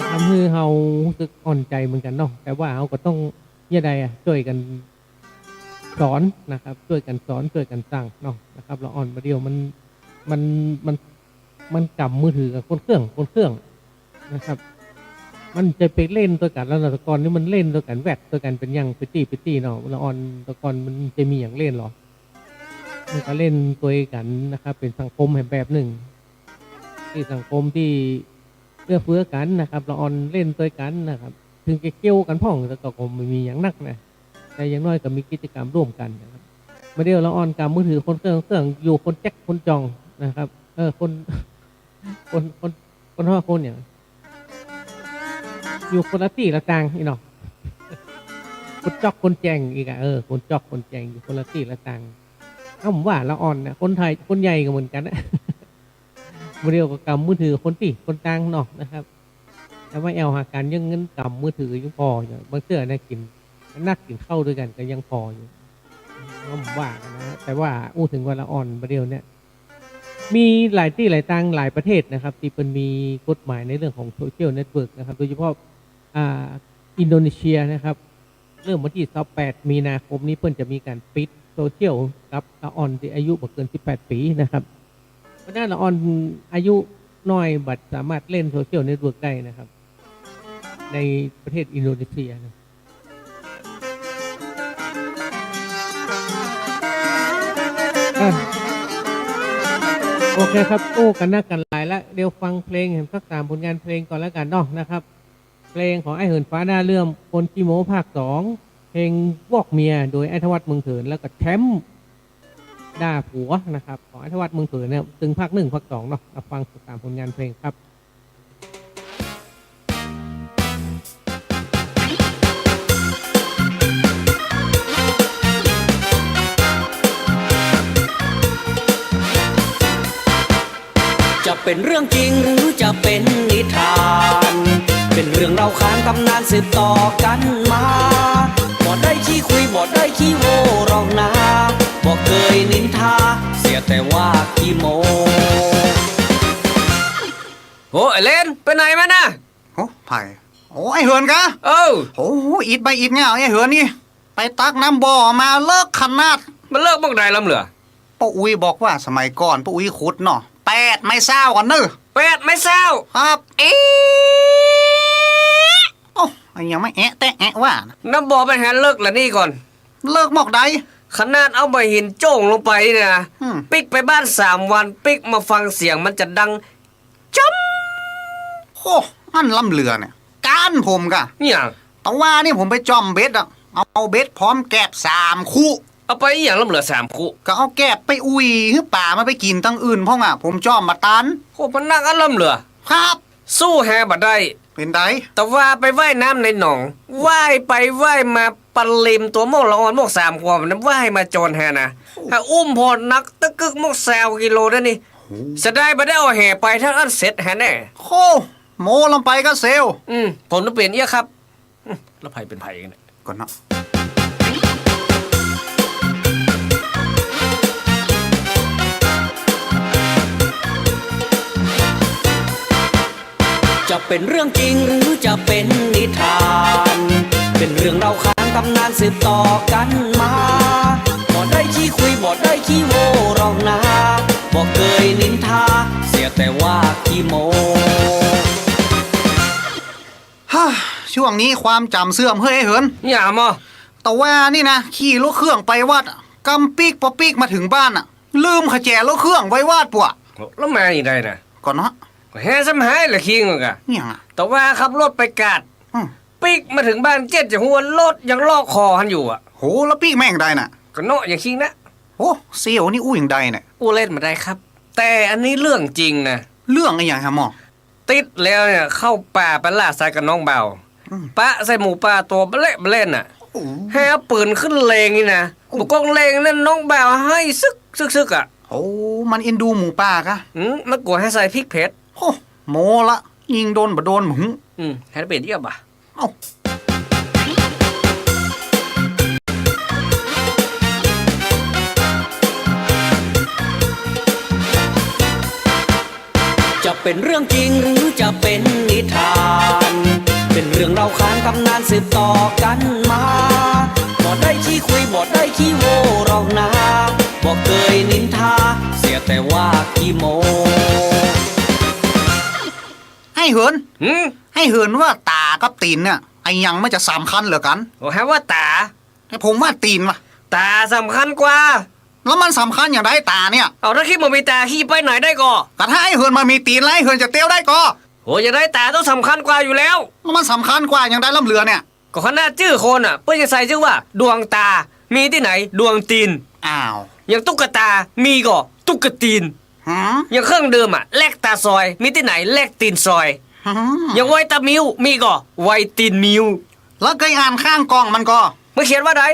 ทำให้เรารู้สึกอ่อนใจเหมือนกันเนาะแต่ว่าเราก็ต้องยังไงช่วยกันสอนนะครับช่วยกันสอนช่วยกันสั่งเนาะนะครับเราอ่อนมาเดียวมันกำมือถือกับคนเครื่องนะครับ มันจะไปเล่นตัวกันแล้วตะกอนนี่มันเล่นตัวกันแวดตัวกันเป็นยังไปตี้เนาะละออนตะกอนมันจะมีอย่างเล่นหรอมันก็เล่นตัวกันนะครับเป็นสังคมแบบหนึ่งที่สังคมที่เอื้อเฟื้อกันนะครับละออนเล่นตัวกันนะครับถึงจะเกี่ยวกันพ่องแต่ก็ไม่มีอย่างนักนะแต่อย่างน้อยก็มีกิจกรรมร่วมกันนะครับมาเดียวละออนกับมือถือคนเครื่องอยู่คนแจ็คคนจองนะครับคนห้าคนอย่างอยู่คนละที่ละต่างอีเนาะคนจอกคนแจงอีกคนจอกคนแจงอยู่คนละที่ละต่างผมว่าละอ่อนนะคนไทยคนใหญ่ก็เหมือนกันนะมาเดียวกับกำมือถือคนตีคนต่างเนาะนะครับแต่ว่าหาการยังเงินกำมือถือยังพออยู่บางเสื้อนะกินนักกินเข้าด้วยกันก็ยังพออยู่ผมว่านะแต่ว่าถึงว่าละอ่อนมาเดียวเนี่ยมีหลายที่หลายต่างหลายประเทศนะครับที่เป็นมีกฎหมายในเรื่องของโซเชียลเน็ตเวิร์กนะครับโดยเฉพาะอินโดนีเซียนะครับเริ่มวันที่28 มีนาคมนี้เพิ่นจะมีการปิดโซเชียลกับละอ่อนที่อายุบ่เกิน18 ปีนะครับเพราะฉะนั้นละอ่อนอายุน้อยบัดสามารถเล่นโซเชียลเน็ตเวิร์กได้นะครับในประเทศอินโดนีเซียนะโอเคครับกันนักกันหลายแล้วเดี๋ยวฟังเพลงเห็นสัก3 ผลงานเพลงก่อนแล้วกันเนาะนะครับเพลงของไอ้เหินฟ้าหน้าเลื่อมคนขี้โม้ภาค 2เพลงวอกเมียโดยไอ้ธวัชเมืองเถินแล้วก็แชมป์ด่าผัวนะครับของไอ้ธวัชเมืองเถินเนี่ยตึงภาค 1 ภาค 2เนาะมาฟัง3 ผลงานเพลงครับจะเป็นเรื่องจริงหรือจะเป็นนิทานเป็นเรื่องเราค้างตำนานสืบต่อกันมาบ่ได้ขี้คุยบ่ได้ขี้โวหรอกนะบ่เคยนินทาเสียแต่ว่าขี้โมโอ้ไอเล่นไปไหนมาน่ะโอ้ไผ่โอ้ไอเหินกะโอ้อิดใบอิดเงาไอเหินนี่ไปตักน้ำบ่อมาเลิกขนาดมันเลิกบ้างใดลำเหลือป้าอุ้ยบอกว่าสมัยก่อนป้าอุ้ยขุดเนาะ8 ไม้เศร้าก่อนเนอะ8 ไม้เศร้าครับโอ้ยังไม่แต่ว่าน้ำบ่อไปหาเลิกละนี่ก่อนเลิกหมอกใดขนาดเอาใบหินโจ่งลงไปเนี่ยปิกไปบ้าน3 วันปิกมาฟังเสียงมันจะดังจ้ำโอ้อันล่ำเรือเนี่ยการผมกะอย่างแต่ว่านี่ผมไปจอมเบ็ดอ่ะเอาเบ็ดพร้อมแกบ3 คู่เอาไปอย่างล่ำเหลือ3 คู่ก็เอาแกบไปอุ้ยให้ป่ามาไปกินตั้งอื่นพ่องอ่ะผมจอมมาตันโอ้มันนักอันล่ำเหลือครับสู้แฮบ่ได้เป็นไดแต่ว่าไปว่ายน้ำในหนองว่ายไปว่ายมาปันลิมตัวโมกละอ่อนโมก3 ขวบนั้นว่ายมาโจรแฮนะถ้าอุ้มพอนักตะกึกโมก20 กิโลได้นี่จะได้บ่ได้เอาแห่ไปทั้งอันเสร็จแฮแน่โอ้โมลงไปก็เซลผมต้องเปลี่ยนเอี้ยครับแล้วไผ่เป็นไผ่กันเนี่ยก่อนเนาะจะเป็นเรื่องจริงหรือจะเป็นนิทานเป็นเรื่องเราค้างตำนานสืบต่อกันมาบ่ได้ขี้คุยบ่ได้ขี้โวหรอกนะบ่เคยนินทาเสียแต่ว่าขี้โมฮ่าช่วงนี้ความจำเสื่อมเฮ้ยเหินอย่ามอแต่ว่านี่นะขี่รถเครื่องไปวัดกำปีกพอปีกมาถึงบ้านอ่ะลืมขแจรถเครื่องไว้วาดปัวแล้วมาอย่างไรนะก่อนเนาะแฮ่ซ้ำหายละคิงกะเนี่ยแต่ว่าขับรถไปกาดปีกมาถึงบ้าน7 จะหัวรถยังลอกคอหันอยู่อ่ะโหแล้วปีกแม่งได้น่ะก็เนาะอย่างคิงนะโอ้เสี่ยวนี่อู้อย่างใดเนี่ยอู้เล่นมาได้ครับแต่อันนี้เรื่องจริงนะเรื่องอะไรอย่างครับหมอติดแล้วเนี่ยเข้าป่าไปล่าสัตว์กับน้องเบาปะใส่หมูป่าตัวเล่นน่ะให้เอาปืนขึ้นเลงนี่นะบุกกองเลงนั่นน้องเบาให้ซึกอ่ะโอ้มันเอ็นดูหมูป่ากะมันกลัวให้ใส่พริกเผ็ดโอ้โมละยิงโดนบ่โดนหมึงให้เป็นเยี่ยมป่ะจะเป็นเรื่องจริงหรือจะเป็นนิทานเป็นเรื่องเราค้างตำนานสืบต่อกันมาบ่ได้ขี้คุยบ่ได้ขี้โวหรอกนะบ่เคยนินทาเสียแต่ว่าขี้โมให้เหินว่าตา กับตีนเนี่ยไอ้ยังไม่จะสำคัญเหรอกัน โอ้แฮว่าตา ให้ผมว่าตีนว่ะ ตาสำคัญกว่า แล้วมันสำคัญอย่างไรตาเนี่ย เอาถ้าคิดมันมีตาขี่ไปไหนได้ก่อ แต่ถ้าไอ้เหินมามีตีนแล้วไอ้เหินจะเตี้ยวได้ก็ โหจะได้ตาต้องสำคัญกว่าอยู่แล้ว แล้วมันสำคัญกว่าอย่างไรล่ำเรือเนี่ย ก็ขนาดชื่อคนอ่ะเพื่อจะใส่ชื่อว่า ดวงตา มีที่ไหนดวงตีน อ้าว อย่างตุ๊กตา มีก็ตุ๊กตีน หืม อย่างเครื่องเดิมอ่ะแลกตาซอย มีที่ไหนแลกตีนซอย หืม อย่างไวตามิวมีก็ไวตีนมิว แล้วเคยอ่านข้างกล้องมันก็ เมื่อเขียนว่าได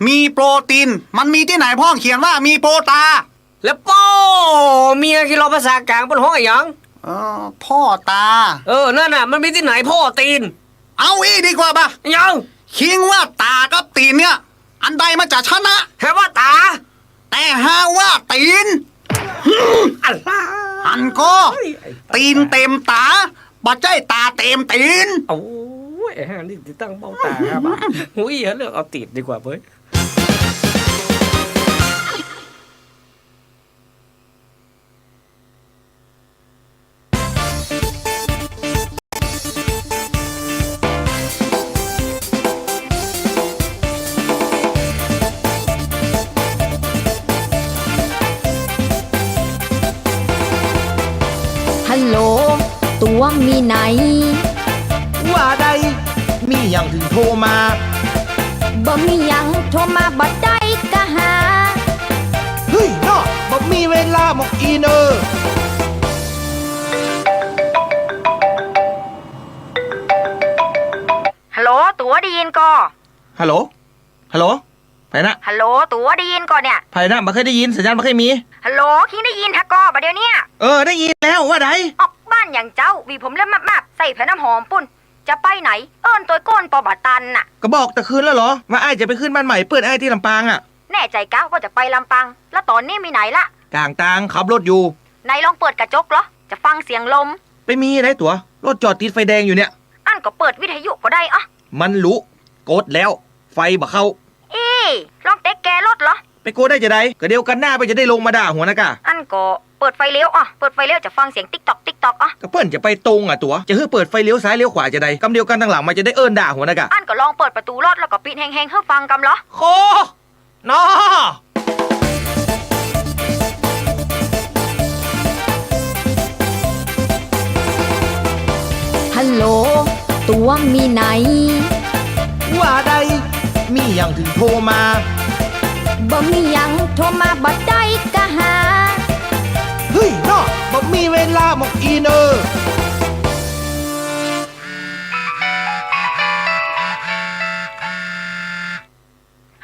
มีโปรตีน มันมีที่ไหนพ่อเขียนว่ามีโปรตา แล้วป้อเมียคิดเราภาษากลางบนห้องอะไรหยัง พ่อตา นั่นน่ะมันมีที่ไหนพ่อตีน เอาอีดีกว่าปะ ยัง คิงว่าตากับตีนเนี่ย อันใดมันจะชนะ แค่ว่าตา แต่หาว่าตีน อะไร อันก็ ตีนเต็มตาบ่ใจตาเต็มตีน โอ้ยไอ้ห่านี่ติดตั้งเบ้าตาครับหุ้ยเลือกเอาติดดีกว่าเว้ย ฮัลโหล ตัวมีไหน ว่าใดมีอย่างถึงโทรมา บ่มีหยังโทรมาบ่ได้กะหา เฮ้ยเนาะบ่มีเวลาหมกอีเนอร์ ฮัลโหลตัวได้ยินก็ ฮัลโหล ฮัลโหลไผนะ ฮัลโหลตัวได้ยินก่อนเนี่ย ไผนะบ่เคยได้ยินสัญญาณบ่เคยมี ฮัลโหลคิงได้ยินฮะก็ประเดี๋ยวเนี้ย ได้ยินแล้วว่าใด ออกบ้านอย่างเจ้าวีผมเล่มมากๆใส่แผ่นน้ำหอมปุ่นจะไปไหน เอิ้นตัวก้นปอบาตันน่ะ ก็บอกแต่คืนแล้วเหรอว่าอ้ายจะไปขึ้นบ้านใหม่เปิดอ้ายที่ลำปางอ่ะ แน่ใจก้าว่าจะไปลำปางแล้วตอนนี้มีไหนละ กลางทางขับรถอยู่ ไหนลองเปิดกระจกเหรอจะฟังเสียงลม ไปมีอะไรตัวรถจอดติดไฟแดงอยู่เนี่ย อันก็เปิดวิทยุก็ได้อะ มันรู้กดแล้ว ไฟบ่เข้า ลองเต็กแกรถเหรอ ไปกดได้จะได้ก็เดียวกันหน้าไปจะได้ลงมาด่าหัวนะกะ อันก็เปิดไฟเลี้ยวอ่ะเปิดไฟเลี้ยวจะฟังเสียงติ๊กตอกติ๊กตอกอ่ะ ก็เปิ้นจะไปตรงอ่ะตัวจะให้เปิดไฟเลี้ยวซ้ายเลี้ยวขวาจะได้กำเดียวกันทางหลังมันจะได้เอิ้นด่าหัวนะกะ อันก็ลองเปิดประตูรถแล้วก็ปิดแหงๆเพื่อฟังกำเหรอ โคนอ ฮัลโหล ตัวมีไหน ว่าใดมีอย่างถึงโทรมา บ่มีหยังโทรมาบ่ได้กะหา เฮ้ยเนาะบ่มีเวลาหมกอีเนอร์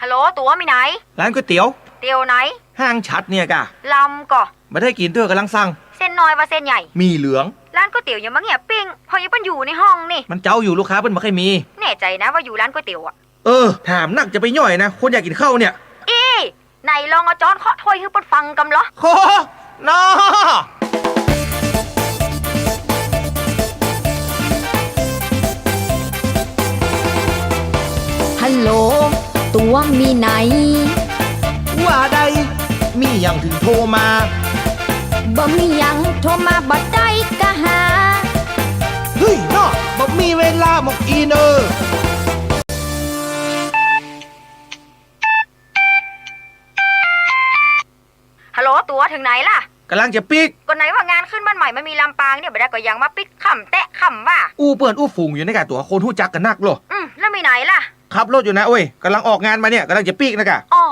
ฮัลโหลตัวมีไหน ร้านก๋วยเตี๋ยว เตียวไหน ห้างชัดเนี่ยกะ ลำก็ มาได้กินเธอกำลังสั่ง เส้นน้อยว่าเส้นใหญ่ มีเหลือง ร้านก๋วยเตี๋ยวยังมาเงียบปิ้งพอยังเป็นอยู่ในห้องนี่ มันเจ้าอยู่ลูกค้าเปิ้นบ่เคยมี แน่ใจนะว่าอยู่ร้านก๋วยเตี๋ยวอ่ะ ถามนักจะไปย่อยนะ คนอยากกินข้าวเนี่ย ไหนลองเอาจอนเคาะถ้วยให้เปิดฟังกำเหรอ โคนอ ฮัลโหล ตัวมีไหน ว่าใดมีอย่างถึงโทรมา บ่มีหยังโทรมาบ่ได้กะหา เฮ้ยเนาะบ่มีเวลาหมกอีเนอร์ ฮัลโหลตัวถึงไหนล่ะ กำลังจะปิก ก็ไหนว่างานขึ้นบ้านใหม่มันมีลำปางเนี่ยบ่ได้ก็ยังมาปิกขำแตะขำว่า อู้เปิ่นอู้ฝูงอยู่ในกะตัวคนหู้จักกันนักโล แล้วมีไหนล่ะ ขับรถอยู่นะโอ้ยกำลังออกงานมาเนี่ยกำลังจะปิกนะกะ อ๋อ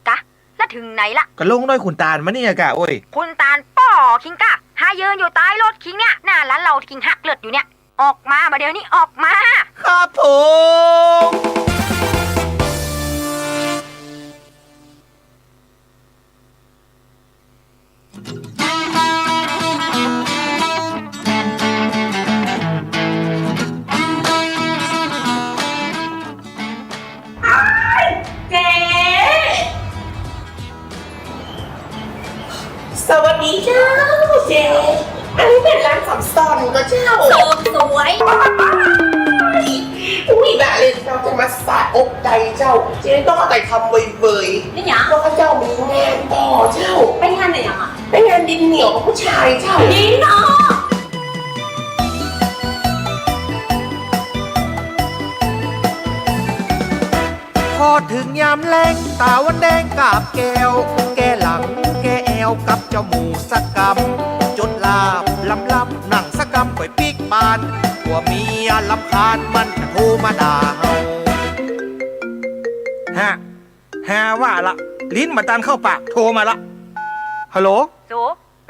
กะแล้วถึงไหนล่ะ ก็ลงด้วยขุนตาลมาเนี่ยกะโอ้ย คุณตาลป้อคิงกะหายืนอยู่ใต้รถคิงเนี่ยหน้าร้านเราคิงหักเลือดอยู่เนี่ยออกมาเดี๋ยวนี้ออกมา ครับผม เจ๊สวัสดีเจ้าเจ๊อันนี้เป็นร้านสำซอนก็เจ้าเสริมสวยอุ้ยแบบเลยเราจะมาสาดอกใจเจ้า เจ๊ต้องเอาแต่ทำเบยๆนี่ยังเพราะเจ้ามีงานต่อเจ้าไปงานไหนยังอ่ะไปงานดินเหนียวกับผู้ชายเจ้าดินเนาะ งยามแรงตาวันแดงกาบแก้วแกหลังแกแอวกับเจ้าหมูสักกำจดลาบลำลับหนังสักกำก่อยปีกบานหัวเมียลำคาญมันจะโทรมาด่าเฮา ฮะว่าละลิ้นมาตันเข้าปากโทรมาละฮัลโหล สู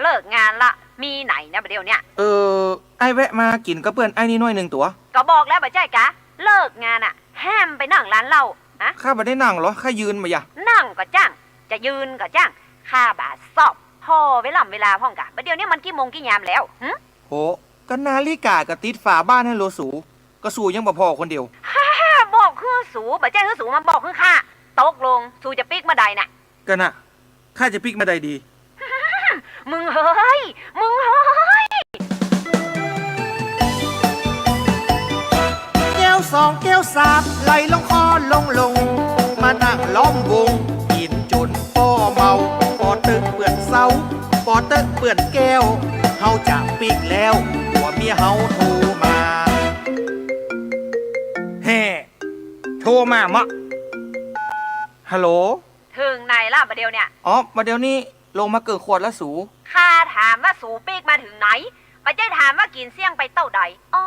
เลิกงานละมีไหนนะประเดี๋ยวเนี่ย ไอแวะมากินกับเพื่อนไอ้นี่น้อยหนึ่งตัว ก็บอกแล้วบ่ใช่กะเลิกงานอ่ะห้ามไปนั่งร้านเหล้าอะ ข้าไม่ได้นั่งเหรอข้ายืนมาอย่า นั่งก็จ้างจะยืนก็จ้างค่าบาทสอบพ่อเวลาพ่องกะประเดี๋ยวนี้มันกี่โมงกี่ยามแล้วหึ โหก็นาฬิกากับติดฝาบ้านให้โลสูก็สูยังบ่พอคนเดียว บอกคือสูบ่ใช่คือสูมาบอกคือข้าตกลงสูจะปิกมาใดน่ะ ก็น่ะข้าจะปิกมาได้ดี มึงเฮ้ยแก้วสองแก้วสามไหลลงคอลงมานั่งล้อมวงกินจนพ่อเมาปอตึกเปื่อนเศร้าปอตึกเปื่อนแก้วเฮาจะปิกแล้วหัวเมียเฮาโทรมา แฮ่โทรมามะฮัลโหล ถึงไหนล่ะประเดี๋ยวเนี่ย อ๋อมาเดี๋ยวนี้ลงมาเกิดขวดแล้วสู ข้าถามว่าสูปิกมาถึงไหนไม่ใช่ถามว่ากินเสี่ยงไปเต้าใดอ๋อ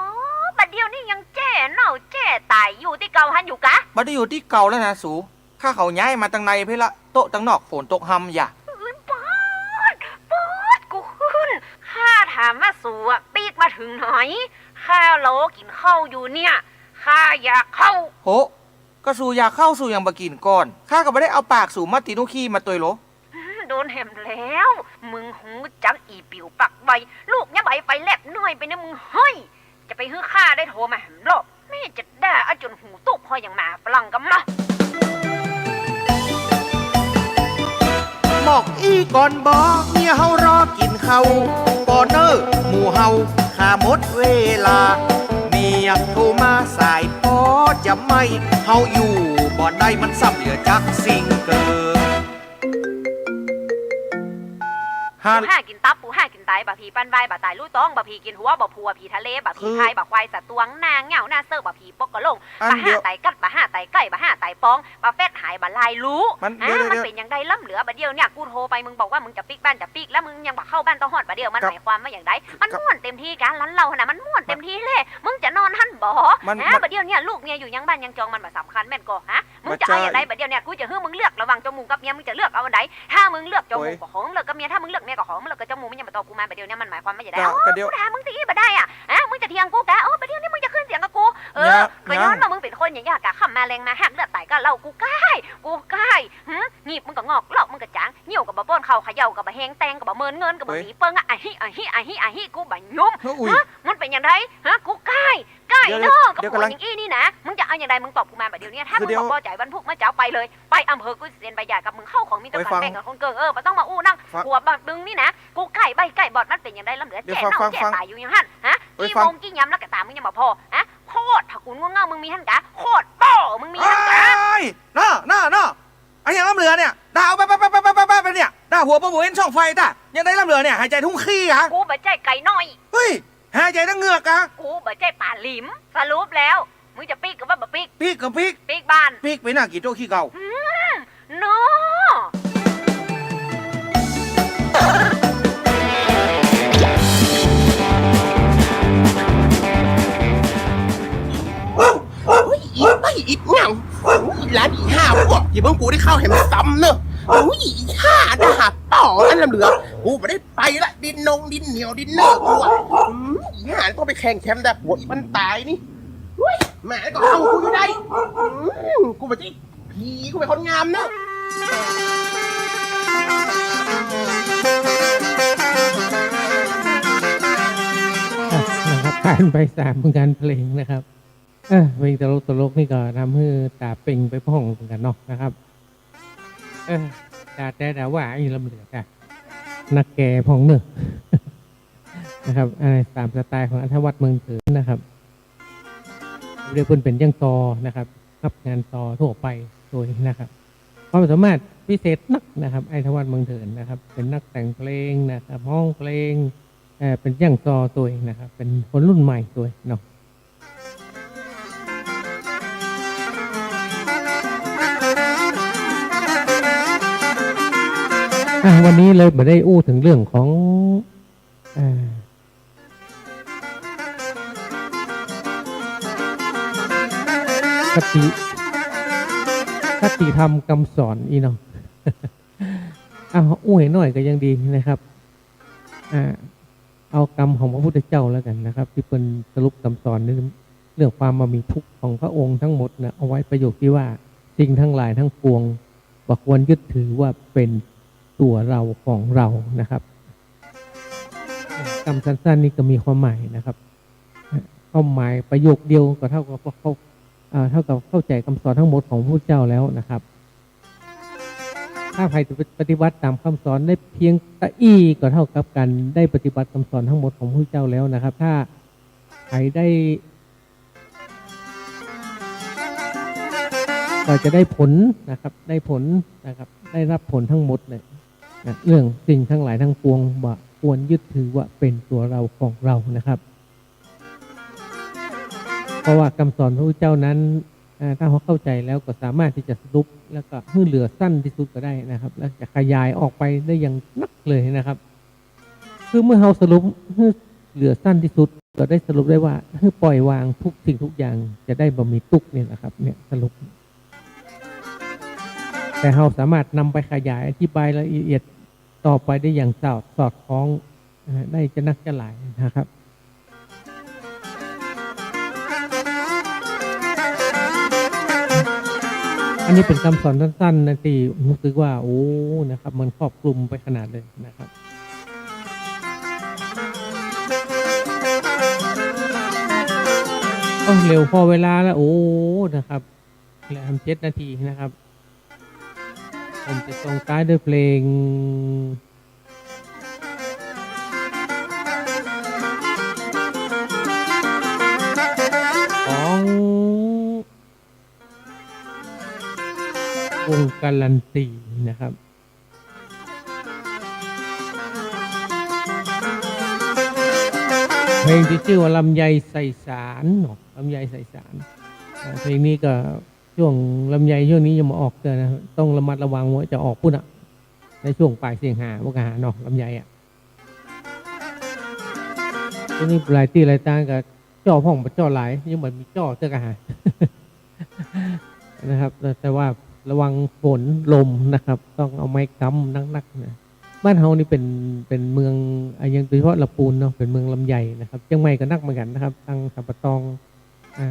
ประเดี๋ยวนี้ยังแจ้เน่าแจ้ตายอยู่ที่เก่าหันอยู่กะ บัดได้อยู่ที่เก่าแล้วนะสูข้าเขาย้ายมาตั้งในเพื่อละโต๊ะตั้งนอกฝนตกหำอย่า ป๊อดกูขึ้นข้าถามว่าสูอะปีกมาถึงไหนข้าโลกินข้าวอยู่เนี่ยข้าอยากเข้า โหก็สูอยากเข้าสู่อย่างบกินก่อนข้าก็ไม่ได้เอาปากสูมาตีนุขี้มาตัวโหล โดนแหมแล้ว มึงหูจักอีปิวปักใบลูกเนี่ยใบไฟแลบหน่อยไปนะมึงเฮ้ยจะไปฮื้อข้าได้โทรมาแหมรอบแม่จะด่าเอาจนหูตุกพออย่างหมาฝรั่งกันมา บอกอีก่อนบอกเมียเฮารอกินข้าวปอเนอร์หมู่เฮาข้าหมดเวลาเมียโทรมาสายพอจะไม่เฮาอยู่บ่ได้มันซ้ำเหลือจักสิ่งเกิด ปูห้ากินตับปูห้ากินไตบะพีปั้นใบบะตายลู่ต้องบะพีกินหัวบะพัวผีทะเลบะพีไทยบะควายสัตว์ตวงนางเหงาหน้าเซิร์บะพีปกกระลงบะห้าไตกัดบะห้าไตไก่บะห้าไตปองบะเฟดหายบะลายรู้มันเป็นอย่างใดล้ำเหลือบะเดียวเนี่ยกูโทรไปมึงบอกว่ามึงจะปิกบ้านจะปิกแล้วมึงยังบะเข้าบ้านต้องหอดบะเดียวมันหมายความว่าอย่างไรมันม่วนเต็มที่การล้านเราขนาดมันม่วนเต็มที่เลยมึงจะนอนหั่นบ่บะเดียวเนี่ยลูกเมียอยู่ยังบ้านยังจองมันบะสำคัญแม่นก่อฮะมึงจะเอาอย่างไรบะเดียวเนี่ยกูจะให้มึงเลือกระหว่างจมูกกับเมียมึงจะเลือกเอาอันใดถ้ามึงเลือกจมูกกับของเลือกกับเมียถ้ามึงเลือกเมียกับของมึงเลือกกับจมูกมึงยังมาตอกูมาประเดี๋ยวนี้มันหมายความว่าอย่างไรกูถามมึงสิบ่ได้อ่ะมึงจะเถียงกูกะประเดี๋ยวนี้มึงจะขึ้นเสียงกับกูก็ย้อนมามึงเป็นคนอย่างยากะขับมาแรงมาหักเลือดไตก็เล่ากูใกล้หนีบมึงก็งอกหลอกมึงก็จางเหี่ยวกับบะป้อนเข่าเขย่ากับบะแหงแตงกับบะเมินเงินกับบะหนีเปิ้งอ่ะไอ้ฮิกูบะยุ่มมันเป็นอย่างไรกูใกล้เนาะกับคนอย่างอี้นี่นะมึงจะเอาอย่างไรมึงตอบกูมาประเดี๋ยวนี้ถ้ามึงบอกพอใจวันพุกมาเจ้าไปเลยไปอำเภอกูเซ็นใบหย่ากับมึงเข้าของมีตะการแบ่งกับคนเกิงไม่ต้องมาอู้นั่งหัวบักดึงนี่นะกูใกล้ใบใกล้บอดมันเป็นอย่างไรลำเหลือแก่เน่าแก่ตายอยู่อย่างหันกี่โมงกี่ยำแล้วก็ตามมึงยังบ่พอโคตรถ้ากูง่วงเงามึงมีหันกะโคตรป้อมึงมีหันกะน่าไอ้ยังลำเรือเนี่ยด่าเอาไปเนี่ยด่าหัวปะหัวเอ็นช่องไฟด่ายังได้ลำเรือเนี่ยหายใจทุ่งขี้อ่ะกูบ่ใจไก่น้อยเฮ้ยหายใจทั้งเหงือกอ่ะกูบ่ใจป่าหลิมสรุปแล้วมึงจะปีกกับว่าบ่ปีกกับปีกบ้าน ปีกไปหน้ากี่โต๊ะขี้เก่าโน่อีกเงาอีร้านอีห้าพวกอย่าเพิ่งกูได้เข้าเห็นซ้ำเนอะอีห้าด่าต่ออันลำเหลือกูไม่ได้ไปละดินเหนียวดินเนอร์กูอ่ะอีห้าต้องไปแข่งแชมป์แต่ปวดมันตายนี่แม่ก็เอากูอยู่ได้กูไม่ใช่ผีกูเป็นคนงามเนอะนะครับการไป3การเพลงนะครับเพลงตลกนี่ก็ทำให้ตาเป่งไปพ่องเหมือนกันเนาะนะครับแต่ว่าไอ้ลำเหลือจ้ะนักแก่พ่องเนอะนะครับตามสไตล์ของอัธวัฒน์เมืองเถินนะครับเรียกเป็นยังซอนะครับรับงานซอทั่วไปโดยนะครับความสามารถพิเศษนักนะครับอัธวัฒน์เมืองเถินนะครับเป็นนักแต่งเพลงนะครับห้องเพลงเป็นยังซอตัวเองนะครับเป็นคนรุ่นใหม่ตัวเนาะ วันนี้เลยมาได้อู้ถึงเรื่องของคติธรรมคำสอนอีเนาะอู้หน่อยก็ยังดีนะครับเอากรรมของพระพุทธเจ้าแล้วกันนะครับที่เป็นสรุปคำสอนในเรื่องความมามีทุกข์ของพระองค์ทั้งหมดนะเอาไว้ประโยคที่ว่าสิ่งทั้งหลายทั้งปวงบ่ควรยึดถือว่าเป็นตัวเราของเรานะครับคำสั้นๆนี้ก็มีความหมายนะครับความหมายประโยคเดียวก็เท่ากับเข้าใจคำสอนทั้งหมดของพระพุทธเจ้าแล้วนะครับถ้าใครปฏิบัติตามคำสอนได้เพียงตะอี้ก็เท่ากับการได้ปฏิบัติคำสอนทั้งหมดของพระพุทธเจ้าแล้วนะครับถ้าใครได้ก็จะได้ผลนะครับได้ผลนะครับได้รับผลทั้งหมดเลยนะเรื่องสิ่งทั้งหลายทั้งปวงบ่ควรยึดถือว่าเป็นตัวเราของเรานะครับเพราะว่าคำสอนพระพุทธเจ้านั้นถ้าเขาเข้าใจแล้วก็สามารถที่จะสรุปแล้วก็ให้เหลือสั้นที่สุดก็ได้นะครับแล้วจะขยายออกไปได้อย่างนักเลยนะครับคือเมื่อเราสรุปให้เหลือสั้นที่สุดก็ได้สรุปได้ว่าให้ปล่อยวางทุกสิ่งทุกอย่างจะได้บ่มีทุกข์เนี่ยนะครับเนี่ยสรุปแต่เราสามารถนำไปขยายอธิบายละเอียดต่อไปได้อย่างสอดคล้องได้จะนักจะหลายนะครับอันนี้เป็นคำสอนสั้นๆนะที่รู้สึกว่าโอ้นะครับมันครอบคลุมไปขนาดเลยนะครับเร็วพอเวลาแล้วโอ้นะครับแล้ว7 นาทีนะครับผมจะส่งท้ายด้วยเพลงของวงการันตีนะครับเพลงที่ชื่อว่าลำไยใส่สารลำไยใส่สารเพลงนี้ก็ช่วงลำไยช่วงนี้ยังมาออกเกินนะต้องระมัดระวังว่าจะออกพุ่นในช่วงปลายเสียงหาพวกหาเนาะลำไยตัวนี้หลายที่หลายต่างกับจ่อพ่องกับจ่อหลายยังเหมือนมีจ่อเสื้อกระหานะครับแต่ว่าระวังฝนลมนะครับต้องเอาไม้ค้ำนักๆนะบ้านเฮานี่เป็นเมืองยังโดยเฉพาะลำพูนเนาะเป็นเมืองลำไยนะครับเชียงใหม่ก็นักเหมือนกันนะครับทางสัมปะตอง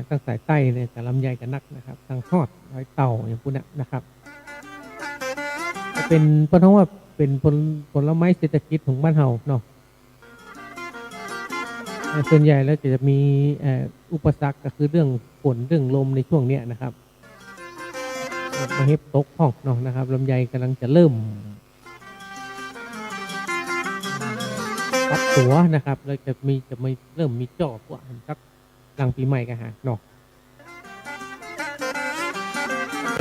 ทางสายใต้เนี่ยแต่ลำไยก็นักนะครับทางทอดร้อยเต่าอย่างพวกนี้นะครับเป็นเพราะว่าเป็นผลไม้เศรษฐกิจของบ้านเฮาเนาะส่วนใหญ่แล้วจะมีอุปสรรคก็คือเรื่องฝนเรื่องลมในช่วงนี้นะครับมาเฮ็บตกห้องเนาะนะครับลำไยกำลังจะเริ่มปรับตัวนะครับแล้วจะเริ่มมีจ่อพวกสักหลังปีใหม่กันฮะเนาะ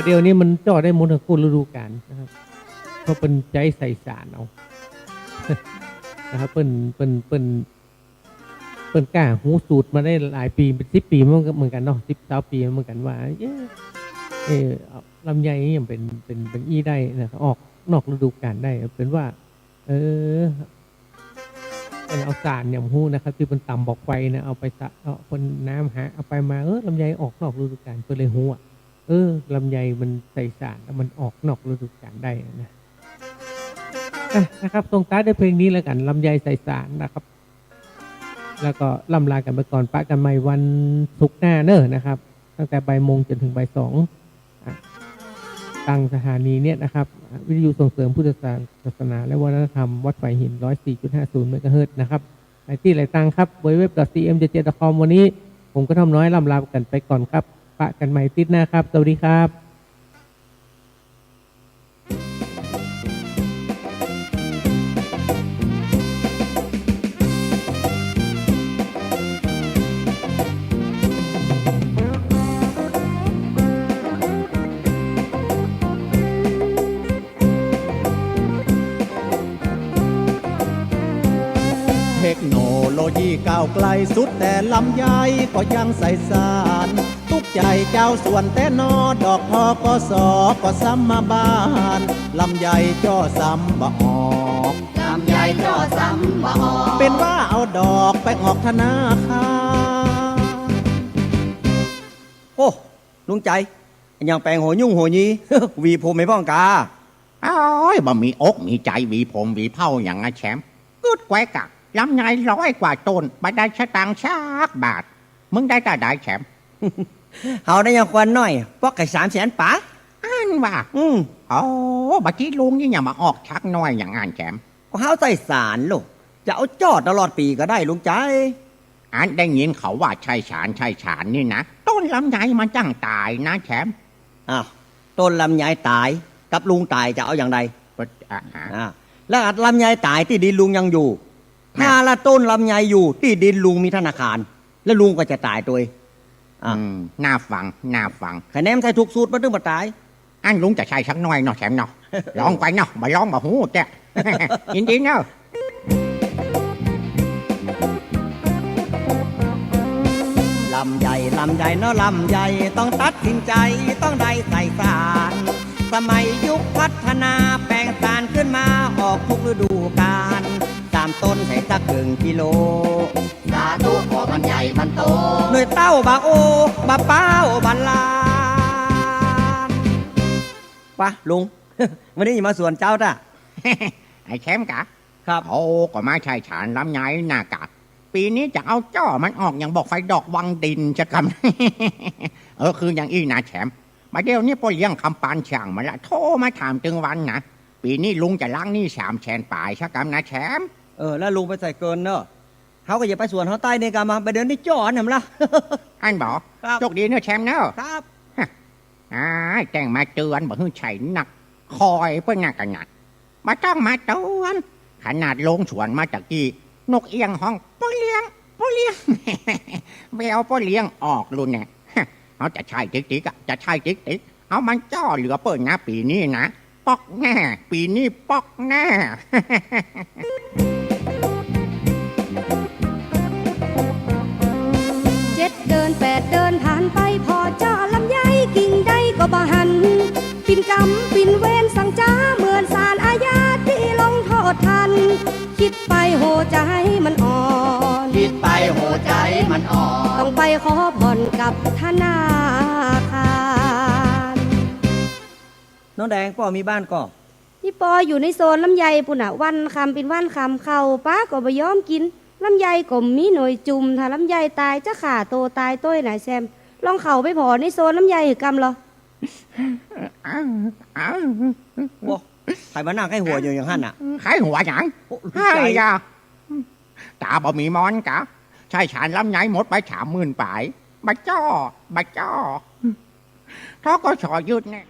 เดี๋ยวนี้มันจ่อได้หมดทั้งคู่ฤดูกาลนะครับเพราะเป็นใจใส่สารเอานะครับเป็นกล้าหูสูตรมาได้หลายปีเป็น10 ปีเหมือนกันเนาะ10-20 ปีเหมือนกันว่าลำไยนี่ยังเป็นอี้ได้นะครับออกนอกฤดูกาลได้เป็นว่าเอาสารอย่างหู้นะครับที่เป็นต่ำบอกไฟนะเอาไปเอาคนน้ำหาเอาไปมาลำไยออกนอกฤดูกาลก็เลยหู้ลำไยมันใส่สารแล้วมันออกนอกฤดูกาลได้นะครับส่งท้ายด้วยเพลงนี้แล้วกันลำไยใส่สารนะครับแล้วก็ล่ำลากันไปก่อนปะกันใหม่วันศุกร์หน้าเนอะนะครับตั้งแต่บ่ายโมงจนถึงบ่าย2ตั้งสถานีเนี่ยนะครับวิทยุส่งเสริมพุทธศาสนาและวัฒนธรรมวัดไผ่หิน 104.50 เมกะเฮิรตซ์นะครับหลายที่หลายตังครับ www.cmjj.com วันนี้ผมก็ทำน้อยล่ำลากันไปก่อนครับปะกันใหม่ติดหน้าครับสวัสดีครับ เทคโนโลยีก้าวไกลสุดแต่ลำไยก็ยังใส่สารทุกใจเจ้าส่วนแต่นอดอกทอก็สอก็ซ้ำมาบ้าน ลำไยจ่อซ้ำบ่ออก ลำไยจ่อซ้ำบ่ออก เป็นว่าเอาดอกไปออกธนาคาร โอ้ลุงใจยังแปลงโหยุ่งโหยี หวีผมไม่พ้องกา อ้ายบ่มีอกมีใจหวีผมหวีเผาอย่างไงแชมป์กึดแกวกะลำไย100 กว่าต้นไม่ได้สตางค์ชักบาท มึงได้ก็ได้แชมป์ เฮาได้ยังควันน้อยปอกไก่300,000ป๋า อันว่าโอ้บัดที่ลุงนี่อย่ามาออกชักน้อยอย่างงานแชมป์ ก็เฮาใส่สารลูกจะเอาจอดตลอดปีก็ได้ลุงใจ อันได้ยินเขาว่าใช่ฉานนี่นะต้นลำไยมันจังตายนะแชมป์ อ้าวต้นลำไยตายกับลุงตายจะเอาอย่างไรแล้วลำไยตายที่ดินลุงยังอยู่ถ้าละต้นลำไยอยู่ที่ดินลุงมีธนาคาร แล้วลุงก็จะตายตัวเองน่าฟังคะแนนใส่ถูกสูตรมาตึงมาตาย อันลุงจะใช่ชักน้อยเนาะแชมป์เนาะ ลองไปเนาะมาลองมาหูแจ้ ยินดีเนาะ ลำใหญ่เนาะลำใหญ่ต้องตัดสินใจต้องได้ใส่สารสมัยยุคพัฒนาแปลงสารขึ้นมาออกทุกฤดูกาลตามต้นใส่สัก1 กิโลสาธุขอมันใหญ่มันโตโดยเต้าบาโอบาเป้าบันลานปะลุง วันนี้มาสวนเจ้าจ้ะ ไอ้แชมป์กะ ครับ โอ้ก็มาใช่ฉานลำไยหน้ากะปีนี้จะเอาจ้อมันออกอย่างบอกไฟดอกวังดินจะกำ คืออย่างอีนะแชมป์มาเดี๋ยวนี้พ่อเลี้ยงคำปานช่างมาละโทรมาถามตึงวันนะปีนี้ลุงจะล้างหนี้300,000 ป่ายชักกำนะแชมป์ แล้วลุงไปใส่เกินเนอะเขาก็อย่าไปสวนเขาใต้ในกามาไปเดินที่จอดเนี่ยมั้งล่ะ อันบอก ครับ โชคดีเนอะแชมป์เนอะ ครับ แจ้งมาเตือนบอกให้ใช้หนักคอยเพื่อหนักกันหนักมาต้องมาเตือนขนาดลงสวนมาจากที่นกเอียงห้องพ่อเลี้ยง แววพ่อเลี้ยงออกรุ่นเนี่ยเขาจะใช่ติ๊กจะใช่ติ๊กเอามันจ่อเหลือเปิดนะปีนี้นะปอกแน่ปีนี้ปอกแน่ 7 เดือน8 เดือนผ่านไปพอจ้าลำไยกิ่งใดก็บ่หัน ปิ่นกำปิ่นเวนสั่งจ้าเหมือนสารอาญาที่ลงโทษทัน คิดไปโหใจมันอ่อน คิดไปโหใจมันอ่อน ต้องไปขอผ่อนกับธนาคาร น้องแดงพ่อมีบ้านก็ นี่ปออยู่ในโซนลำไยปุ่นอะวันคำเป็นวันคำเข้าป้าก็บ่ยอมกินลำไยก็มีหน่วยจุ่มถ้าลำไยตายจะขาโตตายต้อยไหนแซมลองเข่าไปพอในโซนลำไยหือกำเหรอ โอ้ใครมานั่งให้หัวอยู่อย่างนั้นอ่ะ ใครหัวหยังใช่ยาตาบ่มีมอนกะใช่ฉานลำไยหมดไป30,000 ป่ายบัดจ้อเขาก็ฉอยืดเนี่ย